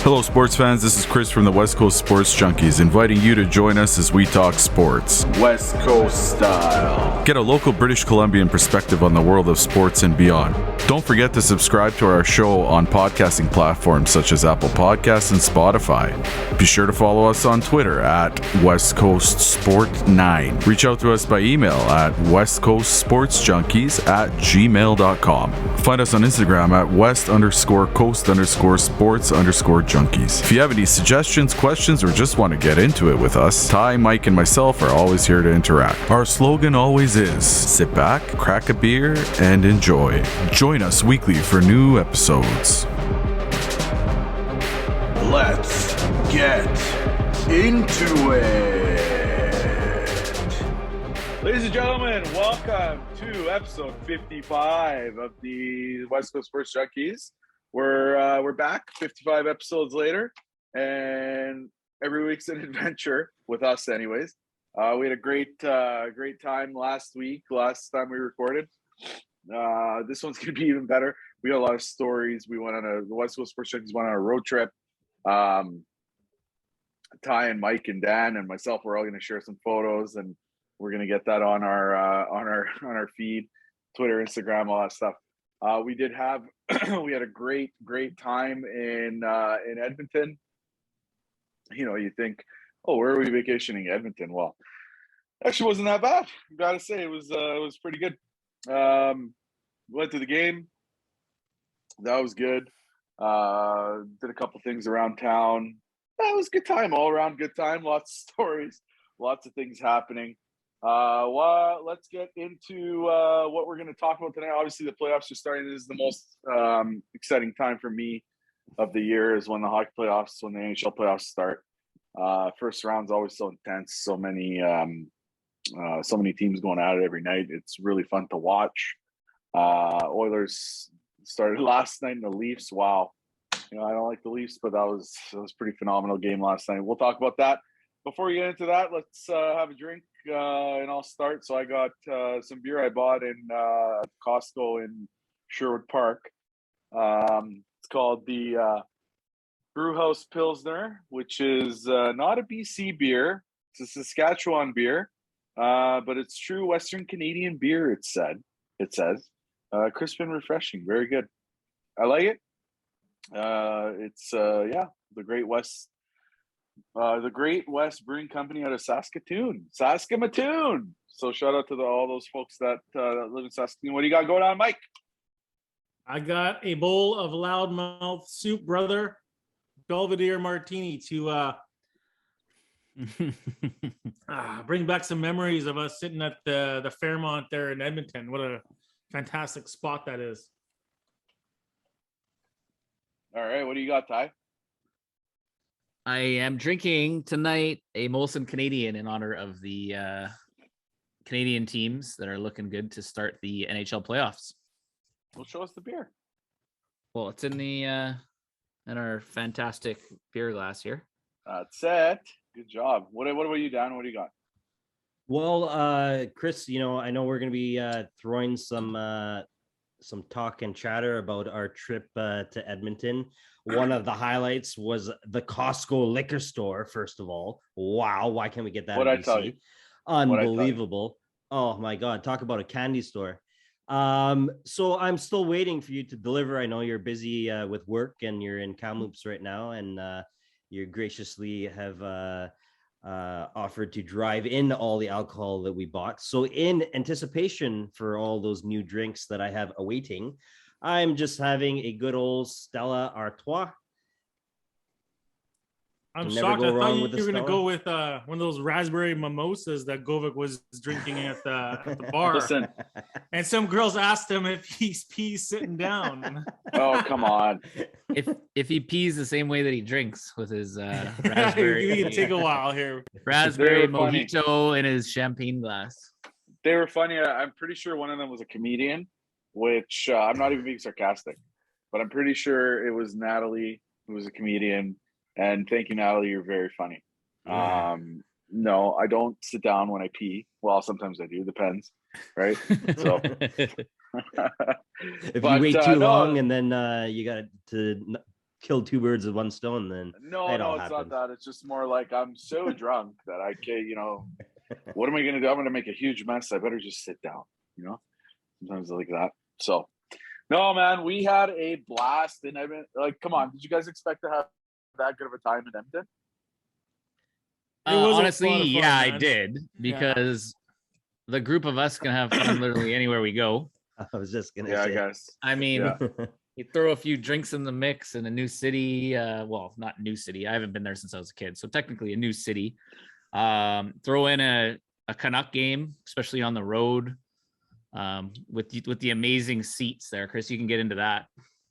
Hello, sports fans. This is Chris from the West Coast Sports Junkies, inviting you to join us as we talk sports. West Coast style. Get a local British Columbian perspective on the world of sports and beyond. Don't forget to subscribe to our show on podcasting platforms such as Apple Podcasts and Spotify. Be sure to follow us on Twitter at West Coast Sport 9. Reach out to us by email at westcoastsportsjunkies@gmail.com. Find us on Instagram at west_coast_sports_junkies. If you have any suggestions, questions, or just want to get into it with us, Ty, Mike, and myself are always here to interact. Our slogan always is, sit back, crack a beer, and enjoy. Join us weekly for new episodes. Let's get into it. Ladies and gentlemen, welcome to episode 55 of the West Coast Sports Junkies. We're back 55 episodes later, and every week's an adventure with us anyways. We had a great time last time we recorded. This one's going to be even better. We got a lot of stories. The West Coast Sports Junkies went on a road trip. Ty and Mike and Dan and myself, we're all going to share some photos, and we're going to get that on our feed, Twitter, Instagram, all that stuff. We had a great time in Edmonton. You know, you think, oh, where are we vacationing? Edmonton. Well, actually wasn't that bad. I gotta say, it was pretty good. Went to the game. That was good. Did a couple things around town. That was a good time, all around good time. Lots of stories, lots of things happening. Let's get into what we're going to talk about today. Obviously, the playoffs are starting. This is the most exciting time for me of the year, is when the hockey playoffs, when the NHL playoffs start. First round's always so intense. So many teams going at it every night. It's really fun to watch. Oilers started last night, and the Leafs. Wow, I don't like the Leafs, but that was a pretty phenomenal game last night. We'll talk about that. Before we get into that, let's have a drink, and I'll start. So I got some beer I bought in Costco in Sherwood Park. It's called the Brewhouse Pilsner, which is not a BC beer. It's a Saskatchewan beer, but it's true Western Canadian beer, it says. Crisp and refreshing. Very good. I like it. It's the Great West. The Great West Brewing Company out of Saskatoon. So shout out to all those folks that live in Saskatoon. What do you got going on, Mike? I got a bowl of loudmouth soup, brother. Belvedere martini to bring back some memories of us sitting at the Fairmont there in Edmonton. What a fantastic spot that is. All right, what do you got, Ty? I am drinking tonight a Molson Canadian in honor of the Canadian teams that are looking good to start the NHL playoffs. Well, show us the beer. Well, it's in our fantastic beer glass here. That's it. Good job. What about you, Dan? What do you got? Well, Chris, I know we're going to be throwing some talk and chatter about our trip to Edmonton. One of the highlights was the Costco liquor store, first of all. Wow, why can't we get that in BC? Tell you? Unbelievable. Oh my God, talk about a candy store. So I'm still waiting for you to deliver. I know you're busy with work and you're in Kamloops right now, and you graciously have offered to drive in all the alcohol that we bought. So in anticipation for all those new drinks that I have awaiting, I'm just having a good old Stella Artois. I'm shocked. I thought you were going to go with one of those raspberry mimosas that Govik was drinking at the bar. Listen. And some girls asked him if he's pees sitting down. Oh, come on. If he pees the same way that he drinks with his raspberry. We can take a while here. Raspberry mojito in his champagne glass. They were funny. I'm pretty sure one of them was a comedian, which I'm not even being sarcastic, but I'm pretty sure it was Natalie who was a comedian. And thank you, Natalie. You're very funny. Yeah. No, I don't sit down when I pee. Well, sometimes I do. Depends, right? So if you wait too long and then you got to kill two birds with one stone, then No, that no, all it's happens. not that. It's just more like I'm so drunk that I can't, what am I going to do? I'm going to make a huge mess. I better just sit down, sometimes like that. So, no, man, we had a blast in Edmonton. Like, come on. Did you guys expect to have that good of a time in Edmonton? It was a Honestly, lot of fun, yeah, I man. did, because the group of us can have fun literally anywhere we go. I was just gonna Yeah, I say. guess. I mean, Yeah. you throw a few drinks in the mix in a new city. Well, not new city. I haven't been there since I was a kid, so technically a new city. Throw in a Canuck game, especially on the road, with the amazing seats there. Chris, you can get into that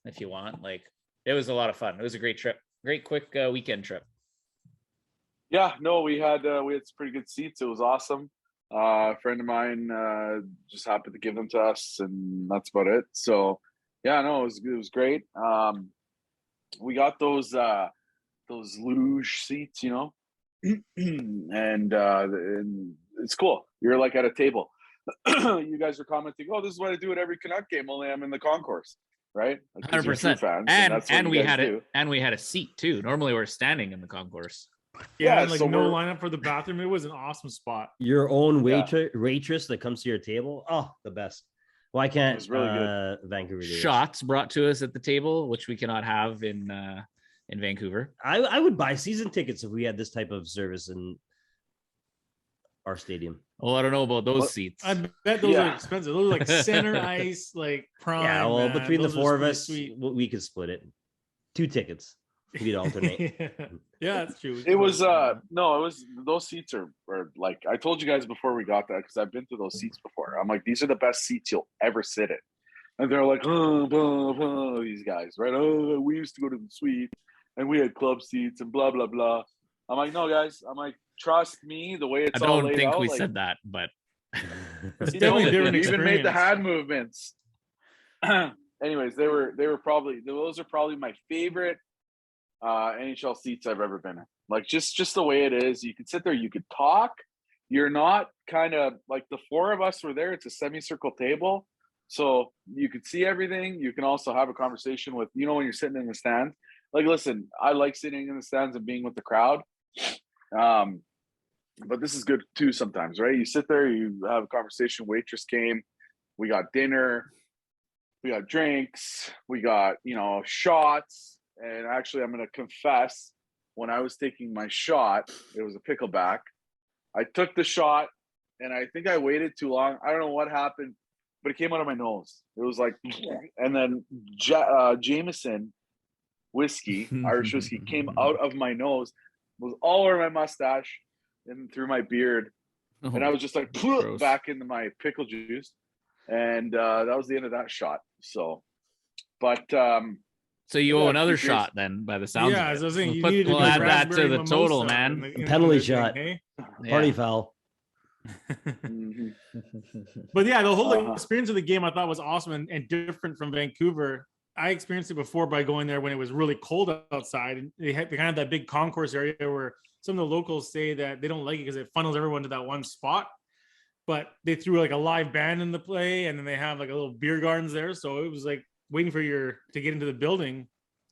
if you want. Like, it was a lot of fun. It was a great trip, great quick weekend trip. Yeah, no, we had some pretty good seats. It was awesome. A friend of mine just happened to give them to us, and that's about it. So, yeah, no, it was great. We got those luge seats, and it's cool. You're like at a table. You guys are commenting, "Oh, this is what I do at every Canuck game. Only I'm in the concourse." Right? 100%. Fans, And we had do. it, and we had a seat too. Normally we're standing in the concourse. Yeah, Yeah, and like so no we're- lineup for the bathroom. It was an awesome spot. Your own Yeah. waitress that comes to your table. Oh, the best. Why can't was really good. Vancouver do this? Shots brought to us at the table, which we cannot have in Vancouver. I would buy season tickets if we had this type of service in our stadium. Well, I don't know about those What? seats. I bet those are Yeah. expensive. Those are like center ice, like prime. Yeah, well, man. between the Those are four of pretty us, sweet. we could split it. 2 tickets. We could alternate. Yeah, that's true. It was those seats are like, I told you guys before we got that, because I've been to those seats before. I'm like, these are the best seats you'll ever sit in. And they're like, oh, blah, blah, these guys, right? Oh, we used to go to the suite and we had club seats and blah blah blah. I'm like, no, guys. I'm like, trust me, the way I it's all don't laid think out, we like, said that, but It's you definitely know, a different you even made the experience. hand movements. Anyways, those are probably my favorite NHL seats I've ever been in. Like, just the way it is. You could sit there, you could talk. You're not kind of like, the four of us were there. It's a semicircle table, so you could see everything. You can also have a conversation with, when you're sitting in the stands. Like, listen, I like sitting in the stands and being with the crowd. But this is good too sometimes, right? You sit there, you have a conversation. Waitress came, we got dinner, we got drinks, we got, shots. And actually, I'm going to confess, when I was taking my shot, it was a pickleback. I took the shot, and I think I waited too long. I don't know what happened, but it came out of my nose. It was like, and then Jameson whiskey, Irish whiskey, came out of my nose, was all over my mustache and through my beard. And I was just like, gross. back into my pickle juice. And that was the end of that shot. So, but so you Yeah, owe another keep shot then, by the sounds Yeah, of as I was it. saying, you We'll needed to do add that to raspberry the total, mimosa man. in the Penalty thing, shot. hey? Party Yeah. foul. mhm. But yeah, the whole Uh-huh. experience of the game I thought was awesome and different from Vancouver. I experienced it before by going there when it was really cold outside, and they kind of have that big concourse area where some of the locals say that they don't like it because it funnels everyone to that one spot. But they threw like a live band in the play, and then they have like a little beer gardens there. So it was like waiting for to get into the building.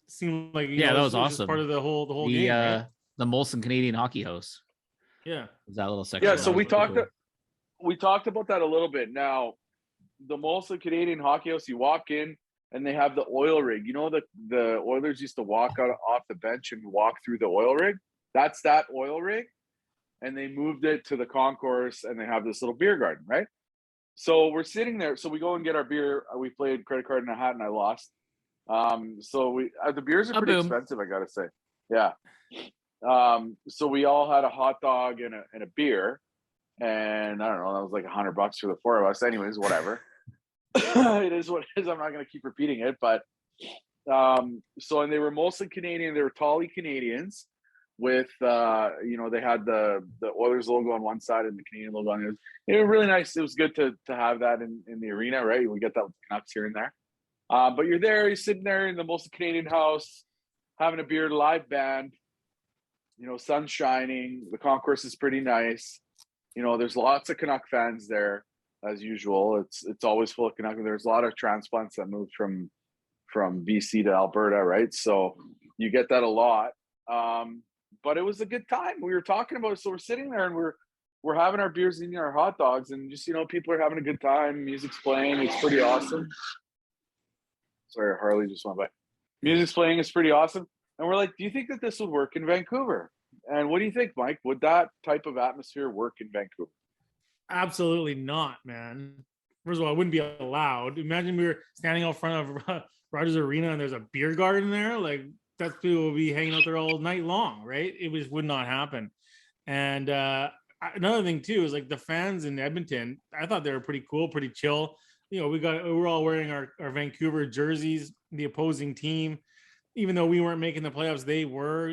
Seemed like Yeah, that was it just awesome. part of the whole The game. Right? the Molson Canadian Hockey House Yeah. was that little section. Yeah, That so was we pretty talked cool. we talked about that a little bit. Now, the Molson Canadian Hockey House, you walk in and they have the oil rig. The Oilers used to walk out off the bench and walk through the oil rig. That's that oil rig. And they moved it to the concourse, and they have this little beer garden, right? So we're sitting there. So we go and get our beer. We played credit card in a hat, and I lost. So the beers are pretty Boom. expensive, I gotta say. Yeah. So we all had a hot dog and a beer, and I don't know, that was like $100 for the four of us. Anyways, whatever. It is what it is. I'm not gonna keep repeating it, but so, and they were mostly Canadian. They were tally Canadians with they had the Oilers logo on one side and the Canadian logo on the other. It was really nice. It was good to have that in the arena, right? We get that with the Canucks here and there. But you're sitting there in the Molson Canadian house, having a beer, live band, sun shining. The concourse is pretty nice. There's lots of Canuck fans there as usual. It's always full of Canuck. There's a lot of transplants that moved from BC to Alberta, right? So You get that a lot. But it was a good time. We were talking about it. So we're sitting there and we're having our beers and eating our hot dogs, and just, people are having a good time. Music's playing. It's pretty awesome. Sorry, Harley just went by. Music's playing. It's pretty awesome. And we're like, do you think that this would work in Vancouver? And what do you think, Mike? Would that type of atmosphere work in Vancouver? Absolutely not, man. First of all, it wouldn't be allowed. Imagine we were standing out front of Rogers Arena and there's a beer garden there. Like, that's people will be hanging out there all night long, right? It just would not happen. And another thing too is like the fans in Edmonton. I thought they were pretty cool, pretty chill. We're all wearing our Vancouver jerseys, the opposing team, even though we weren't making the playoffs. They were.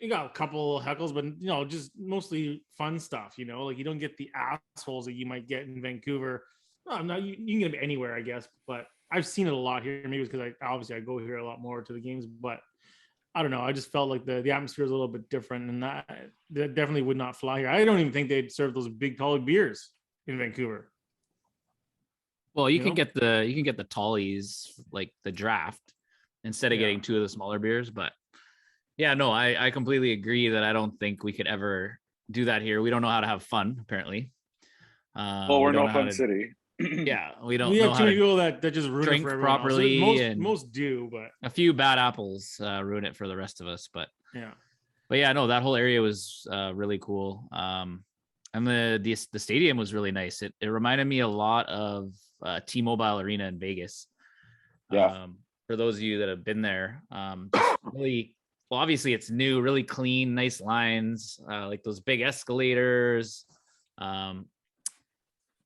We got a couple heckles, but just mostly fun stuff. Like you don't get the assholes that you might get in Vancouver. Well, you can get them anywhere, I guess, but I've seen it a lot here. Maybe it's because I go here a lot more to the games, but I don't know. I just felt like the atmosphere is a little bit different, and that definitely would not fly here. I don't even think they'd serve those big tall beers in Vancouver. Well, you can get the tallies, like the draft, instead of getting two of the smaller beers. But yeah, no, I completely agree that I don't think we could ever do that here. We don't know how to have fun, apparently. Well, we're no fun city. Yeah, we don't. We know have too many people that just ruin drink it for everyone properly, else. and Most do, but a few bad apples ruin it for the rest of us. But yeah, no, that whole area was really cool. And the stadium was really nice. It reminded me a lot of T-Mobile Arena in Vegas. Yeah. For those of you that have been there, just really, well, obviously it's new, really clean, nice lines, like those big escalators.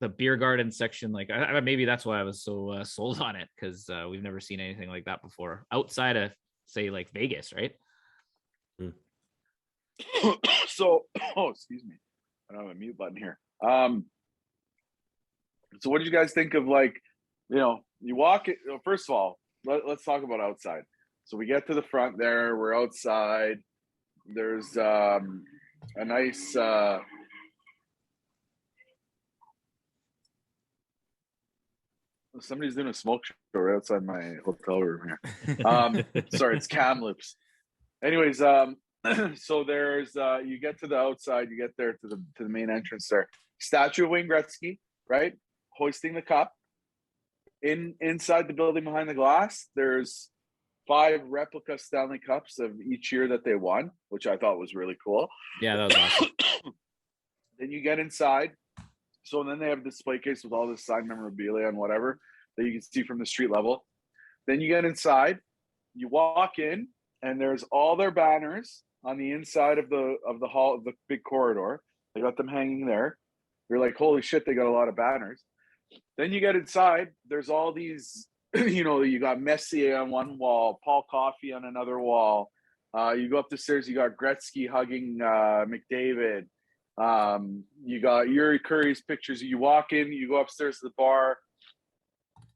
The beer garden section, like maybe that's why I was so sold on it, because we've never seen anything like that before outside of, say, like Vegas, right? So, excuse me, I don't have a mute button here. So what did you guys think of, like, you walk it? First of all, let's talk about outside. So we get to the front there. We're outside. There's a nice. Somebody's doing a smoke show right outside my hotel room here. Sorry, it's Kamloops. Anyways, so there's you get to the outside, you get there to the main entrance there. Statue of Wayne Gretzky, right? Hoisting the cup. Inside the building behind the glass, there's 5 replica Stanley Cups of each year that they won, which I thought was really cool. Yeah, that was awesome. Then you get inside. So then they have a display case with all this signed memorabilia and whatever that you can see from the street level. Then you get inside, you walk in, and there's all their banners on the inside of the hall, of the big corridor. They got them hanging there. You're like, holy shit, they got a lot of banners. Then you get inside, there's all these, you got Messier on one wall, Paul Coffey on another wall. You go up the stairs, you got Gretzky hugging McDavid. You got Yuri Curry's pictures. You walk in, you go upstairs to the bar.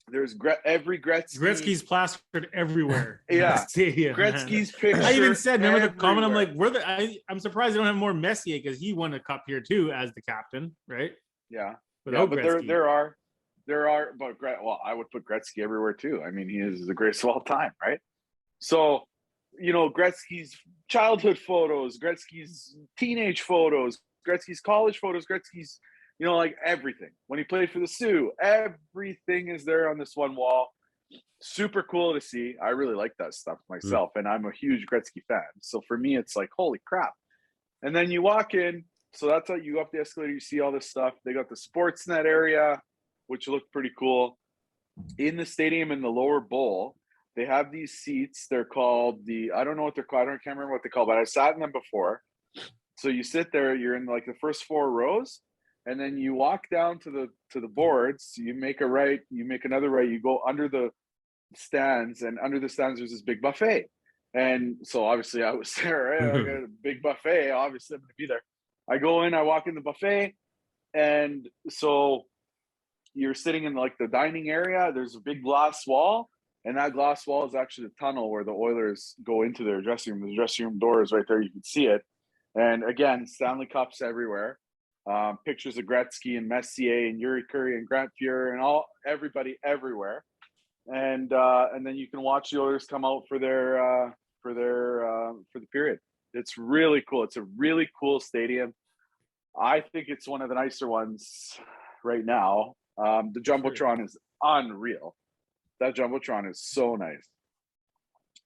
There's every Gretzky's plastered everywhere. Yeah, stadium. Gretzky's picture. I even said, remember the comment? I'm everywhere. like, I'm surprised they don't have more Messier, because he won a cup here too as the captain, right? Yeah, But there are, but I would put Gretzky everywhere too. I mean, he is the greatest of all time, right? So, Gretzky's childhood photos, Gretzky's teenage photos, Gretzky's college photos, Gretzky's, like everything. When he played for the Sioux, everything is there on this one wall. Super cool to see. I really like that stuff myself, and I'm a huge Gretzky fan. So for me, it's like, holy crap. And then you walk in, so that's how you go up the escalator, you see all this stuff. They got the Sportsnet area, which looked pretty cool. In the stadium, in the lower bowl, they have these seats. They're called I don't know what they're called. I can't remember what they're called, but I sat in them before. So you sit there, you're in like the first 4 rows, and then you walk down to the boards. You make a right, you make another right, you go under the stands, and under the stands there's this big buffet. And so obviously I was there, right? I got a big buffet. Obviously I'm going to be there. I go in, I walk in the buffet, and so you're sitting in like the dining area. There's a big glass wall, and that glass wall is actually the tunnel where the Oilers go into their dressing room. The dressing room door is right there. You can see it. And again, Stanley Cups everywhere. Pictures of Gretzky and Messier and Yuri Curry and Grant Fuhr and everybody everywhere. And then you can watch the Oilers come out for their for the period. It's really cool. It's a really cool stadium. I think it's one of the nicer ones right now. The Jumbotron is unreal. That Jumbotron is so nice,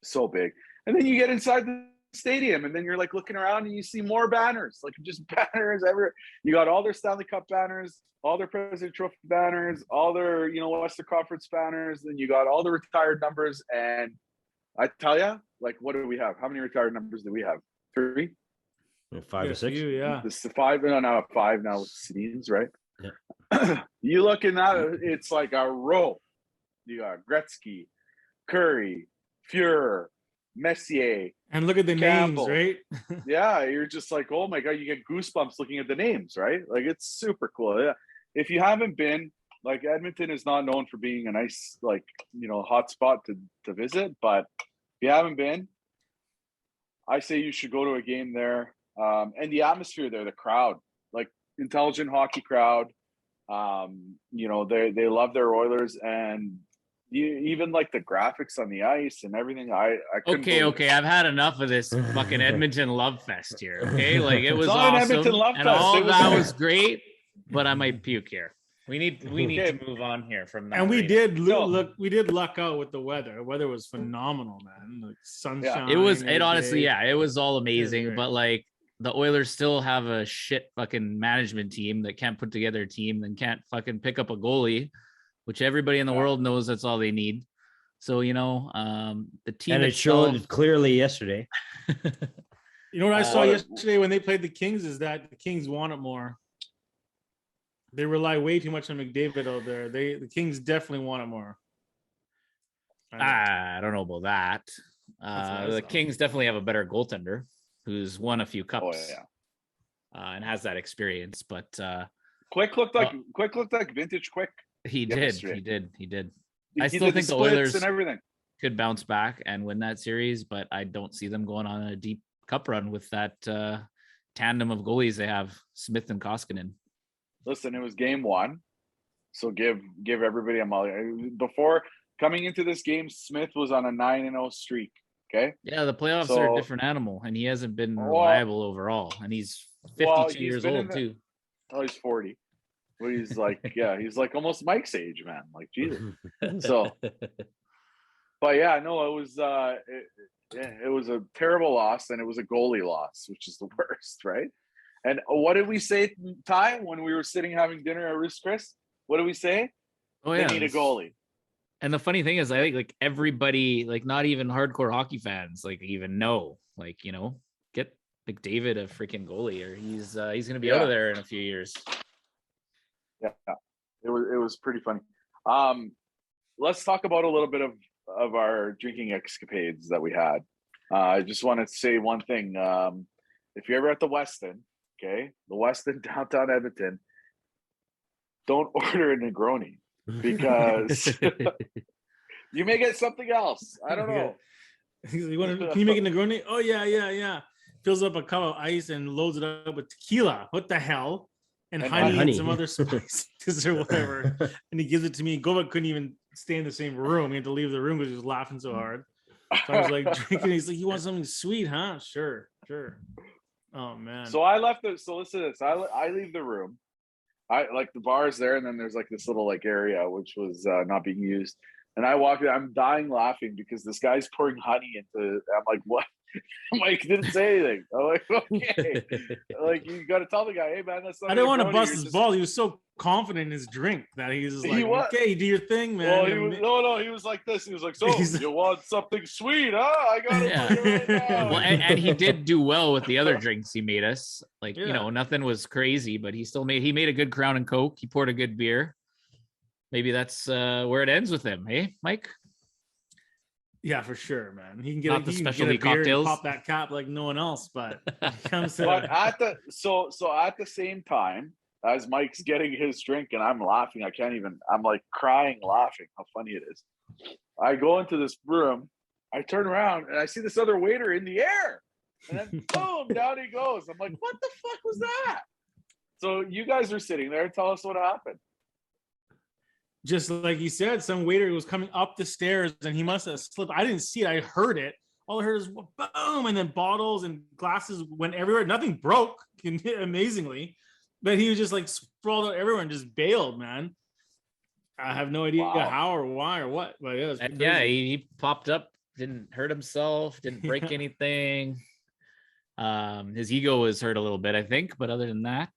so big. And then you get inside the stadium, and then you're like looking around, and you see more banners, like just banners everywhere. You got all their Stanley Cup banners, all their President Trophy banners, all their Western Conference banners. Then you got all the retired numbers. And I tell you, like, what do we have? How many retired numbers do we have? 3, 5 or 6. Yeah. This is 5. No, now 5 now with Sedin's, right? Yeah. You look in that, it's like a row. You got Gretzky, Curry, Fuhrer, Messier, And look at the Campbell. names, right? Yeah, you're just like, oh my God, you get goosebumps looking at the names, right? Like, it's super cool. Yeah. If you haven't been, like, Edmonton is not known for being a nice, like, hot spot to visit, but if you haven't been, I say you should go to a game there. And the atmosphere there, the crowd, like, intelligent hockey crowd. They love their Oilers, and even like the graphics on the ice and everything. I couldn't believe Okay. it. I've had enough of this fucking Edmonton love fest here. Okay, like it was It's not an awesome, Edmonton love and fest. all It was- that was great. But I might puke here. We need to move on here from that. And we arena. did No. we did luck out with the weather. The weather was phenomenal, man. Like sunshine. It was. every It honestly, day. yeah, it was all amazing. great. But like the Oilers still have a shit fucking management team that can't put together a team and can't fucking pick up a goalie, which everybody in the world knows that's all they need. So the team And it itself, showed clearly yesterday. You know what I saw What- yesterday when they played the Kings is that the Kings want it more. They rely way too much on McDavid out there. The Kings definitely want it more. I don't know about that. That's what I The saw. Kings definitely have a better goaltender who's won a few Oh cups yeah. and has that experience. But Quick looked like vintage Quick. he Yesterday. did. He I did still think the splits Oilers and everything. could bounce back and win that series, but I don't see them going on a deep cup run with that tandem of goalies they have, Smith and Koskinen. Listen, it was game 1, so give everybody a molly. Before coming into this game, Smith was on a 9-0 streak. Okay. Yeah, the playoffs are So- a different animal, and he hasn't been Well- reliable overall, and he's 52 Well, he's years been in old the- too. Oh, he's 40. But he's like, yeah, he's like almost Mike's age, man. Like, Jesus. So, but yeah, no, it was it was a terrible loss, and it was a goalie loss, which is the worst, right? And what did we say, Ty, when we were sitting having dinner at Ruth's Chris? What did we say? Oh They yeah, need a goalie. And the funny thing is, I think like everybody, like not even hardcore hockey fans, like even know, like get McDavid a freaking goalie, or he's gonna be out of there in a few years. Yeah, it was pretty funny. Let's talk about a little bit of our drinking escapades that we had. I just want to say one thing. If you're ever at the Westin, okay, the Westin downtown Edmonton, don't order a Negroni because you may get something else. I don't know. He's like, can you make a Negroni? Oh yeah. Fills up a cup of ice and loads it up with tequila. What the hell? And honey and some other spices or whatever. And he gives it to me. Govak couldn't even stay in the same room. He had to leave the room because he was laughing so hard. So I was like drinking. He's like, "You want something sweet, huh? Sure." Oh man. So I left the. So listen to this. I leave the room. I like the bar's there, and then there's like this little like area which was not being used. And I walk in. I'm dying laughing because this guy's pouring honey into. I'm like, what? Mike didn't say anything. I'm like, okay. Like, you got to tell the guy, hey man, that's not. I didn't want to Negroni, bust you're his just- balls. He was so confident in his drink that he was just like, He was. okay, do your thing, man. Well, he was, no, he was like this. He was like, so He's- you want something sweet, huh? I got it for you right now. Well, and he did do well with the other drinks he made us. Like, Yeah. nothing was crazy, but he made a good Crown and Coke. He poured a good beer. Maybe that's where it ends with him, hey, Mike? Yeah, for sure, man. He can Not get the he can get a specialty beer and cocktails. pop that cap like no one else. But when it comes to But at the at the same time, as Mike's getting his drink and I'm laughing, I'm like crying laughing how funny it is. I go into this room, I turn around and I see this other waiter in the air. And then boom, down he goes. I'm like, what the fuck was that? So you guys are sitting there, tell us what happened. just like you said, some waiter was coming up the stairs and he must have slipped. I didn't see it. I heard it. all I heard is boom, and then bottles and glasses went everywhere. Nothing broke, amazingly, but he was just like sprawled out everywhere and just bailed, man. I have no idea how or why or what, but it was yeah, he popped up, didn't hurt himself, didn't break anything. His ego was hurt a little bit, I think, but other than that,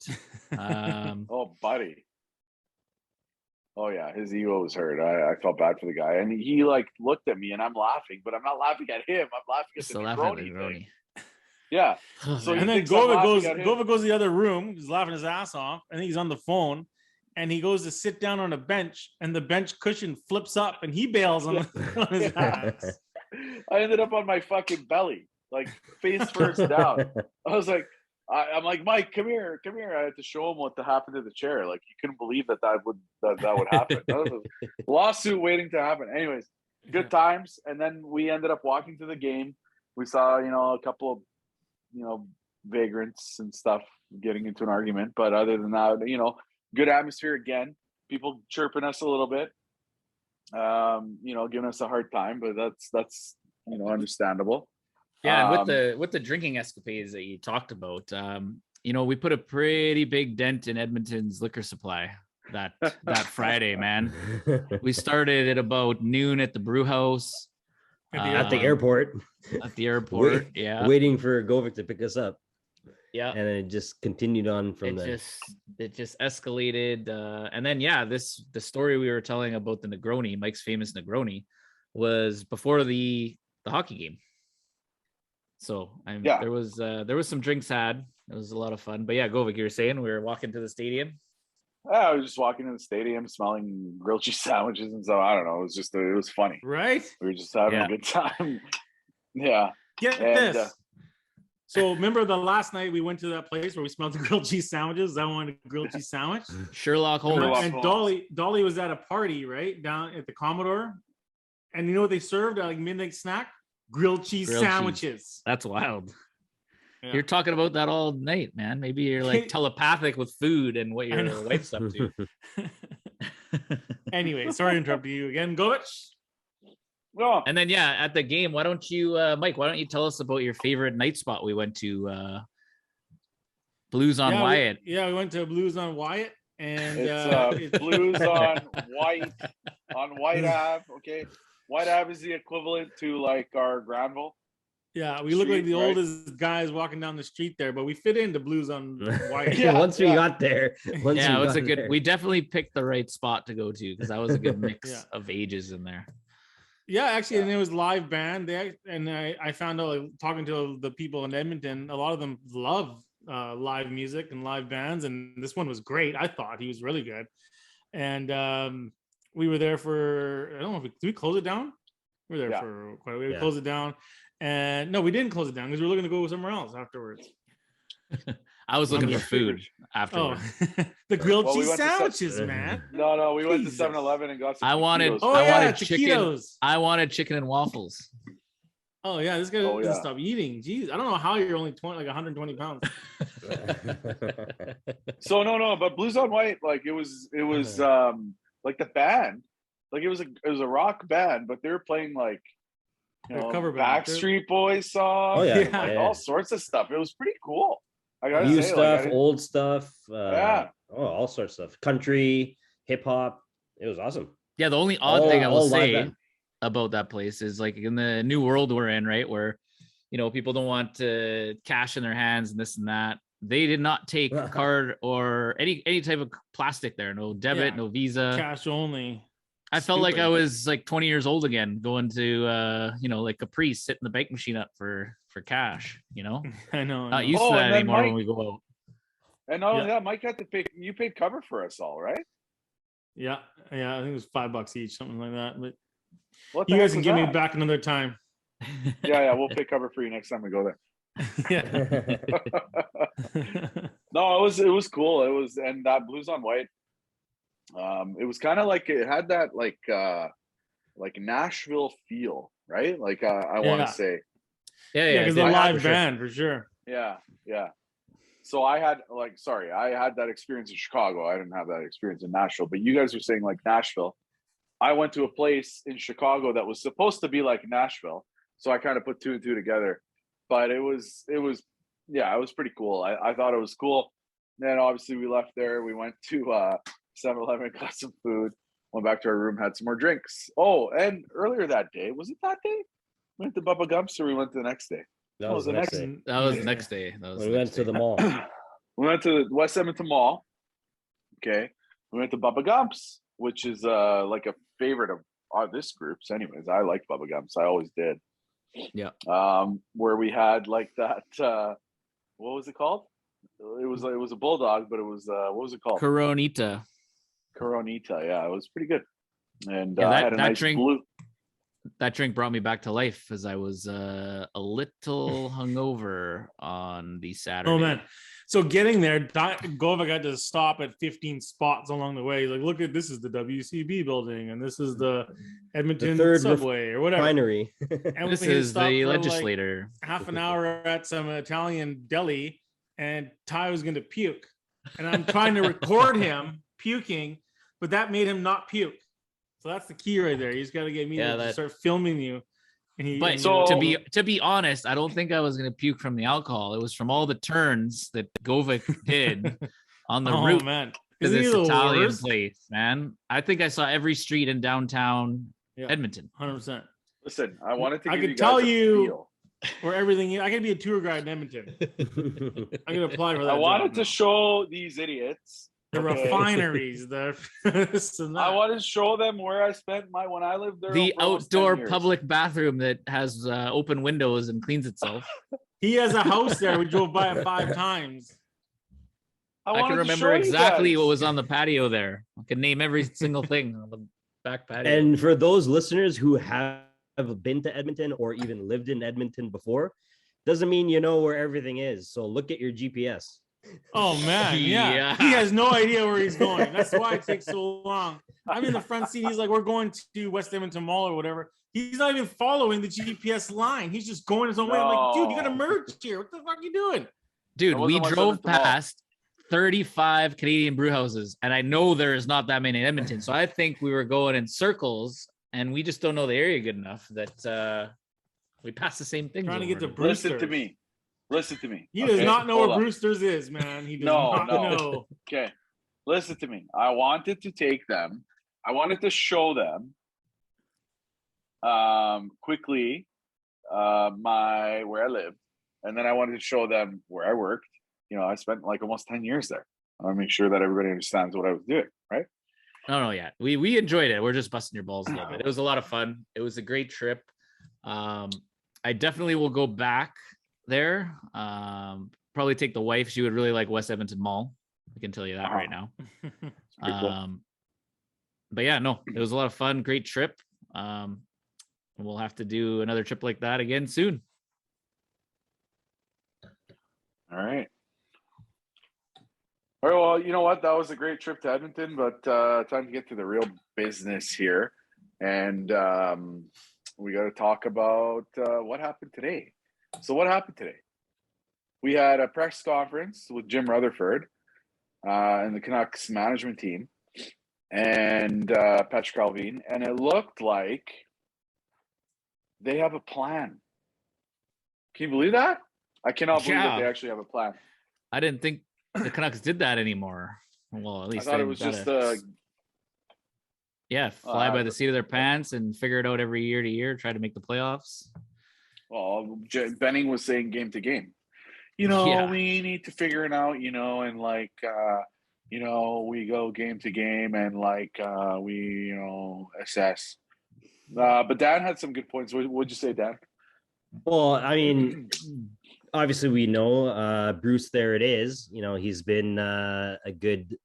oh, buddy. Oh yeah, his ego was hurt. I felt bad for the guy, and he like looked at me, and I'm laughing, but I'm not laughing at him. I'm laughing at the Cerrone thing. Yeah. So and then Gova goes to the other room. He's laughing his ass off. I think he's on the phone, and he goes to sit down on a bench, and the bench cushion flips up, and he bails on his ass. I ended up on my fucking belly, like face first down. I was like, I'm like, Mike, come here. I had to show him what happened to the chair. Like, he couldn't believe that would happen. That was a lawsuit waiting to happen. Anyways, good times. And then we ended up walking to the game. We saw, a couple of, vagrants and stuff getting into an argument. But other than that, good atmosphere again. People chirping us a little bit, giving us a hard time. But that's understandable. Yeah, and with the drinking escapades that you talked about, we put a pretty big dent in Edmonton's liquor supply that Friday, man. We started at about noon at the Brewhouse. At the airport. At the airport, yeah. Waiting for Govic to pick us up. Yeah. And then it just continued on from there. It just escalated. And then, the story we were telling about the Negroni, Mike's famous Negroni, was before the hockey game. So there was some drinks had. It was a lot of fun. But yeah, Govic, you were saying we were walking to the stadium. I was just walking in the stadium, smelling grilled cheese sandwiches and so I don't know. It was funny, right? We were just having a good time. Yeah. Get this. So remember the last night we went to that place where we smelled the grilled cheese sandwiches? I wanted a grilled cheese sandwich. Sherlock Holmes. And Dolly was at a party right down at the Commodore, and you know what they served at like midnight snack? Grilled cheese sandwiches. That's wild. Yeah. You're talking about that all night, man. Maybe you're like telepathic with food and what your wife's up to. Anyway, sorry to interrupt you again, Govic. No. And then at the game, why don't you, Mike? Why don't you tell us about your favorite night spot we went to? Blues on Wyatt. We went to Blues on Wyatt, and it's Blues on White Ave. Okay. White Ave is the equivalent to like our Granville. Yeah, we look like the oldest guys walking down the street there, but we fit into Blues on White. Once we got there. We definitely picked the right spot to go to because that was a good mix of ages in there. Yeah, actually, and it was live band. I found out talking to the people in Edmonton, a lot of them love live music and live bands, and this one was great. I thought he was really good, and we were there for, I don't know, did we close it down? We were there for quite a while. We closed it down. And no, we didn't close it down because we were looking to go somewhere else afterwards. I was looking for food afterwards. Oh, the grilled cheese sandwiches, man. No, we went to 7-Eleven and got some I wanted chicken. I wanted chicken and waffles. Oh yeah, this guy doesn't stop eating. Jeez, I don't know how you're only 120 pounds. So no, but Blues on White, like it was like the band, like it was a rock band, but they were playing like cover band. Backstreet Boys songs, all sorts of stuff. It was pretty cool. I gotta New say, stuff, old stuff, all sorts of stuff, country, hip hop. It was awesome. Yeah, the only odd thing I will say about that place is like in the new world we're in, right, where people don't want to cash in their hands and this and that. They did not take a card or any type of plastic there. No debit, no Visa, cash only. I felt like I was like 20 years old again, going to like Caprice, sitting the bank machine up for cash. I know. Not used to that anymore when we go out. And not only that, Mike had to pay. You paid cover for us all, right? Yeah. I think it was $5 each, something like that. But you guys can give me back another time. Yeah, we'll pay cover for you next time we go there. Yeah. No, it was cool. It was, and that Blues on White. It was kind of like it had that like Nashville feel, right? Like I want to say, because the live band for sure. Yeah. So I had that experience in Chicago. I didn't have that experience in Nashville, but you guys were saying like Nashville. I went to a place in Chicago that was supposed to be like Nashville, So I kind of put 2 and 2 together. But it was pretty cool. I thought it was cool. Then obviously we left there. We went to 7-Eleven, got some food, went back to our room, had some more drinks. Oh, and earlier that day, was it that day? We went to Bubba Gump's, or we went the next day? That was the next day. That was the next day. We went to the mall. We went to the West Edmonton Mall. Okay. We went to Bubba Gump's, which is like a favorite of this group's. Anyways, I like Bubba Gump's. I always did. Yeah. Where we had like that. What was it called? It was a bulldog, but it was what was it called? Coronita. Yeah, it was pretty good. And Yeah, I had a nice drink. blue. That drink brought me back to life as I was a little hungover on the Saturday. Oh man! So getting there, Gova got to stop at 15 spots along the way. He's like, "Look at this is the WCB building, and this is the Edmonton subway or whatever." Refinery. And This we had is stopped the for, legislator. Like, half an hour at some Italian deli, and Ty was going to puke, and I'm trying to record him puking, but that made him not puke. So that's the key right there. You just got to get me to start filming you. And But to be honest, I don't think I was gonna puke from the alcohol. It was from all the turns that Govic did on the route to this Italian place, man. I think I saw every street in downtown Edmonton. 100%. Listen, I wanted to. I could tell you where everything is. I could be a tour guide in Edmonton. I'm gonna apply for that. I wanted to show these idiots the refineries, the this and that. I wanted to show them where I spent when I lived there. The outdoor public bathroom that has open windows and cleans itself. He has a house there. We drove by it 5 times. I can remember exactly what was on the patio there. I can name every single thing on the back patio. And for those listeners who have been to Edmonton or even lived in Edmonton before, doesn't mean you know where everything is. So look at your GPS. Oh man, yeah. He has no idea where he's going. That's why it takes so long. I'm in the front seat. He's like, we're going to West Edmonton Mall or whatever. He's not even following the GPS line. He's just going his own way. I'm like, dude, you gotta merge here. What the fuck are you doing? Dude, we drove past 35 Canadian brew houses, and I know there's not that many in Edmonton. So I think we were going in circles, and we just don't know the area good enough that we passed the same thing. Trying to get to Brewster. Listen to me. He does not know where Brewster's is, man. He does not know. Okay. Listen to me. I wanted to take them. I wanted to show them quickly where I lived. And then I wanted to show them where I worked. You know, I spent like almost 10 years there. I want to make sure that everybody understands what I was doing, right? No, yeah. We enjoyed it. We're just busting your balls a little bit. It was a lot of fun. It was a great trip. I definitely will go back there. Probably take the wife. She would really like West Edmonton Mall. I can tell you that right now. Cool. But yeah, no, it was a lot of fun. Great trip. We'll have to do another trip like that again soon. All right. All right. Well, you know what? That was a great trip to Edmonton, but time to get to the real business here. And we got to talk about what happened today. So what happened today? We had a press conference with Jim Rutherford and the Canucks management team and Patrick Calvin, and it looked like they have a plan. Can you believe that? I cannot believe that they actually have a plan. I didn't think the Canucks did that anymore. Well, at least I thought it was just fly by the seat of their pants and figure it out every year to year, try to make the playoffs. Well, Benning was saying game to game. You know, we need to figure it out, you know, and like, you know, we go game to game and like we, you know, assess. But Dan had some good points. What'd you say, Dan? Well, I mean, obviously we know Bruce, there it is. You know, he's been a good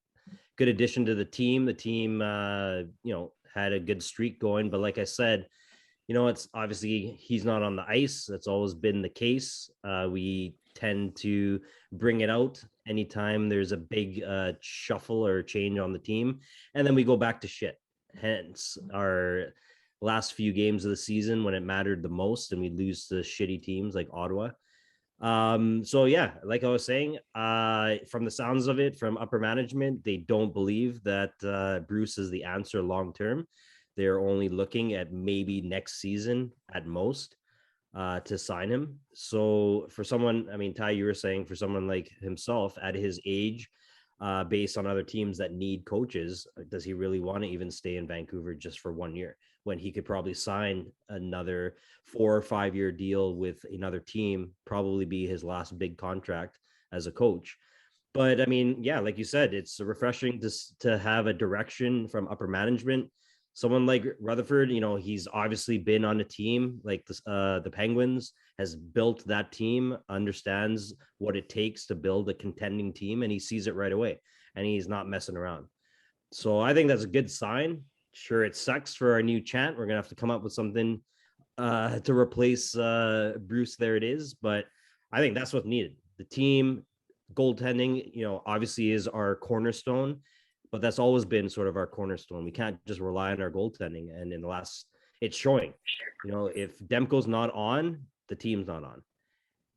addition to the team. The team, you know, had a good streak going. But like I said, you know, it's obviously he's not on the ice. That's always been the case. We tend to bring it out anytime there's a big shuffle or change on the team. And then we go back to shit. Hence our last few games of the season when it mattered the most and we lose to shitty teams like Ottawa. So yeah, like I was saying, from the sounds of it, from upper management, they don't believe that Bruce is the answer long term. They're only looking at maybe next season at most. to sign him. So for someone, I mean, Ty, you were saying for someone like himself at his age, based on other teams that need coaches, does he really want to even stay in Vancouver just for 1 year when he could probably sign another 4 or 5 year deal with another team, probably be his last big contract as a coach? But I mean, yeah, like you said, it's refreshing to have a direction from upper management. Someone like Rutherford, he's obviously been on a team like the Penguins, has built that team, understands what it takes to build a contending team, and he sees it right away, and he's not messing around. So I think that's a good sign. Sure, it sucks for our new chant. We're gonna have to come up with something to replace Bruce. There it is, but I think that's what's needed. The team goaltending, obviously is our cornerstone, but that's always been sort of our cornerstone. We can't just rely on our goaltending. And in the last, it's showing, if Demko's not on, the team's not on.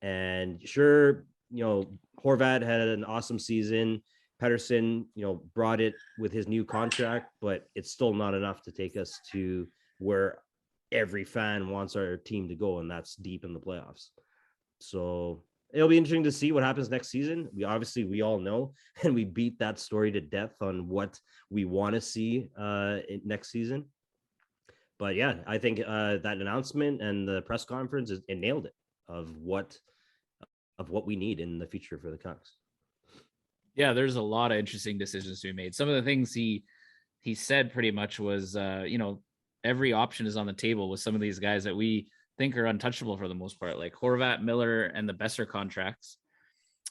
And sure, Horvat had an awesome season. Pettersson, brought it with his new contract, but it's still not enough to take us to where every fan wants our team to go, and that's deep in the playoffs. So it'll be interesting to see what happens next season. We all know, and we beat that story to death on what we want to see next season. But yeah, I think that announcement and the press conference, it nailed it of what we need in the future for the Canucks. Yeah, there's a lot of interesting decisions to be made. Some of the things he said pretty much was, every option is on the table with some of these guys that we think are untouchable for the most part, like Horvat, Miller, and the Besser contracts.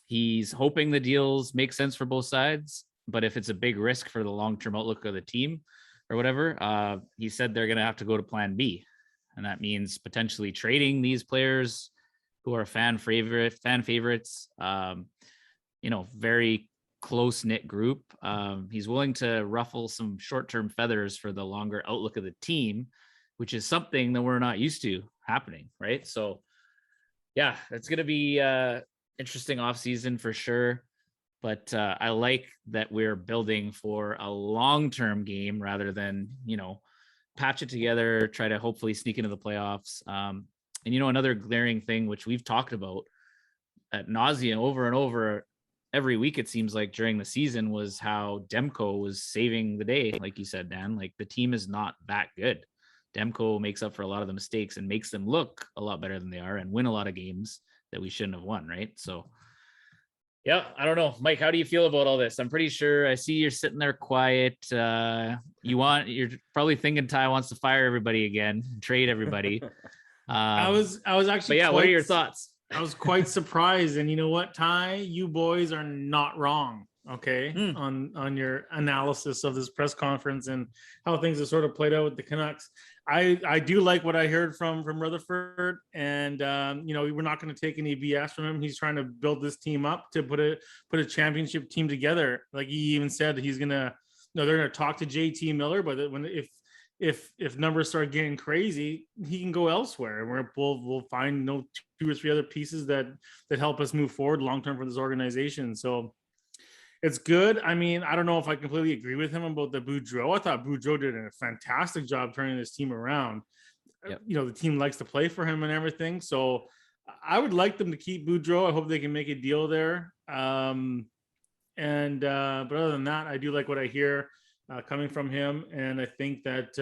He's hoping the deals make sense for both sides, but if it's a big risk for the long-term outlook of the team or whatever, he said they're going to have to go to plan B. And that means potentially trading these players who are fan favorites, very close-knit group. He's willing to ruffle some short-term feathers for the longer outlook of the team, which is something that we're not used to happening, right? So yeah, it's going to be interesting offseason for sure. But I like that we're building for a long-term game rather than, patch it together, try to hopefully sneak into the playoffs. And, another glaring thing, which we've talked about at nauseam over and over every week, it seems like during the season, was how Demko was saving the day. Like you said, Dan, like the team is not that good. Demko makes up for a lot of the mistakes and makes them look a lot better than they are and win a lot of games that we shouldn't have won. Right. So yeah, I don't know. Mike, how do you feel about all this? I'm pretty sure I see you're sitting there quiet. You're probably thinking Ty wants to fire everybody again, trade everybody. I was actually, but yeah, what are your thoughts? I was quite surprised. And you know what, Ty, you boys are not wrong. Okay. On your analysis of this press conference and how things have sort of played out with the Canucks. I do like what I heard from Rutherford, and we're not going to take any BS from him. He's trying to build this team up to put a championship team together. Like he even said, he's gonna, they're gonna talk to JT Miller, but if numbers start getting crazy, he can go elsewhere, and we'll find 2 or 3 other pieces that help us move forward long term for this organization. So it's good. I mean, I don't know if I completely agree with him about the Boudreau. I thought Boudreau did a fantastic job turning this team around. Yep. The team likes to play for him and everything. So I would like them to keep Boudreau. I hope they can make a deal there. But other than that, I do like what I hear coming from him. And I think that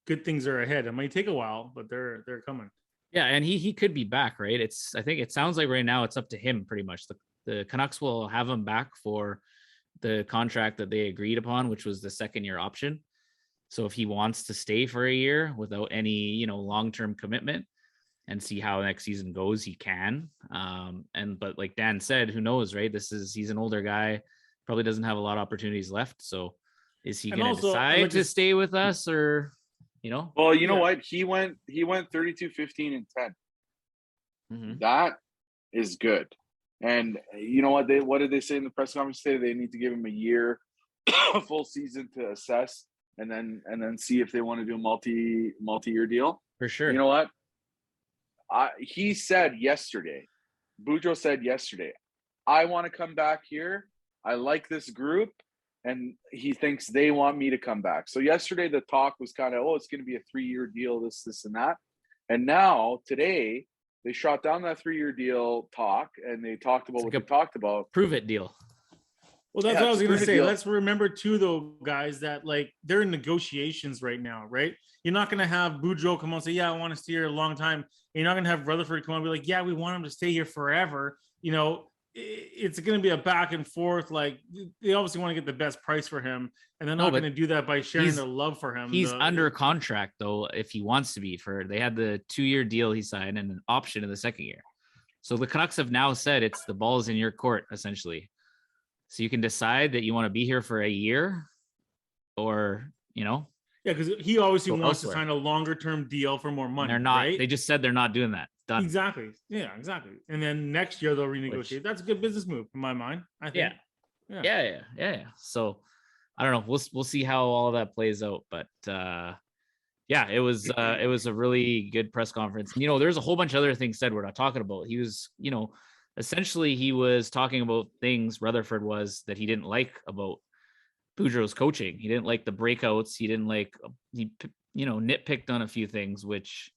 good things are ahead. It might take a while, but they're coming. Yeah, and he could be back, right? I think it sounds like right now it's up to him pretty much. The Canucks will have him back for the contract that they agreed upon, which was the 2nd-year option. So if he wants to stay for a year without any, long-term commitment and see how next season goes, he can. But like Dan said, who knows, right? He's an older guy, probably doesn't have a lot of opportunities left. So is he going to decide to stay with us or, Well, you know what? He went 32, 15, and 10. Mm-hmm. That is good. And you know what? What did they say in the press conference today? They need to give him a year, a full season to assess, and then see if they want to do a multi-year deal. For sure. You know what? He said yesterday, Boudreau said yesterday, I want to come back here. I like this group, and he thinks they want me to come back. So yesterday the talk was kind of, it's going to be a 3-year deal, this and that. And now today They shot down that 3-year deal talk, and they talked about what they a talked about. Prove it deal. Well, that's Yeah, what I was it's going to pretty say. deal. Let's remember too, though, guys, that like they're in negotiations right now, right? You're not going to have Boudreaux come on and say, "Yeah, I want to stay here a long time." You're not going to have Rutherford come on and be like, "Yeah, we want him to stay here forever." You know, it's going to be a back and forth. Like they obviously want to get the best price for him, and they're not going to do that by sharing their love for him. He's under contract though, if he wants to be. They had the 2-year deal he signed and an option in the second year. So the Canucks have now said it's the ball is in your court essentially. So you can decide that you want to be here for a year, or yeah, because he obviously wants elsewhere. to sign a longer term deal for more money. They're not. Right? They just said they're not doing that. Done. Exactly. Yeah, exactly. And then next year they'll renegotiate. That's a good business move in my mind. I think. Yeah. So I don't know. We'll see how all that plays out. But yeah, it was a really good press conference. You know, there's a whole bunch of other things said we're not talking about. He was, you know, essentially he was talking about things Rutherford was that he didn't like about Boudreaux's coaching. He didn't like the breakouts. He didn't like, he, you know, nitpicked on a few things, which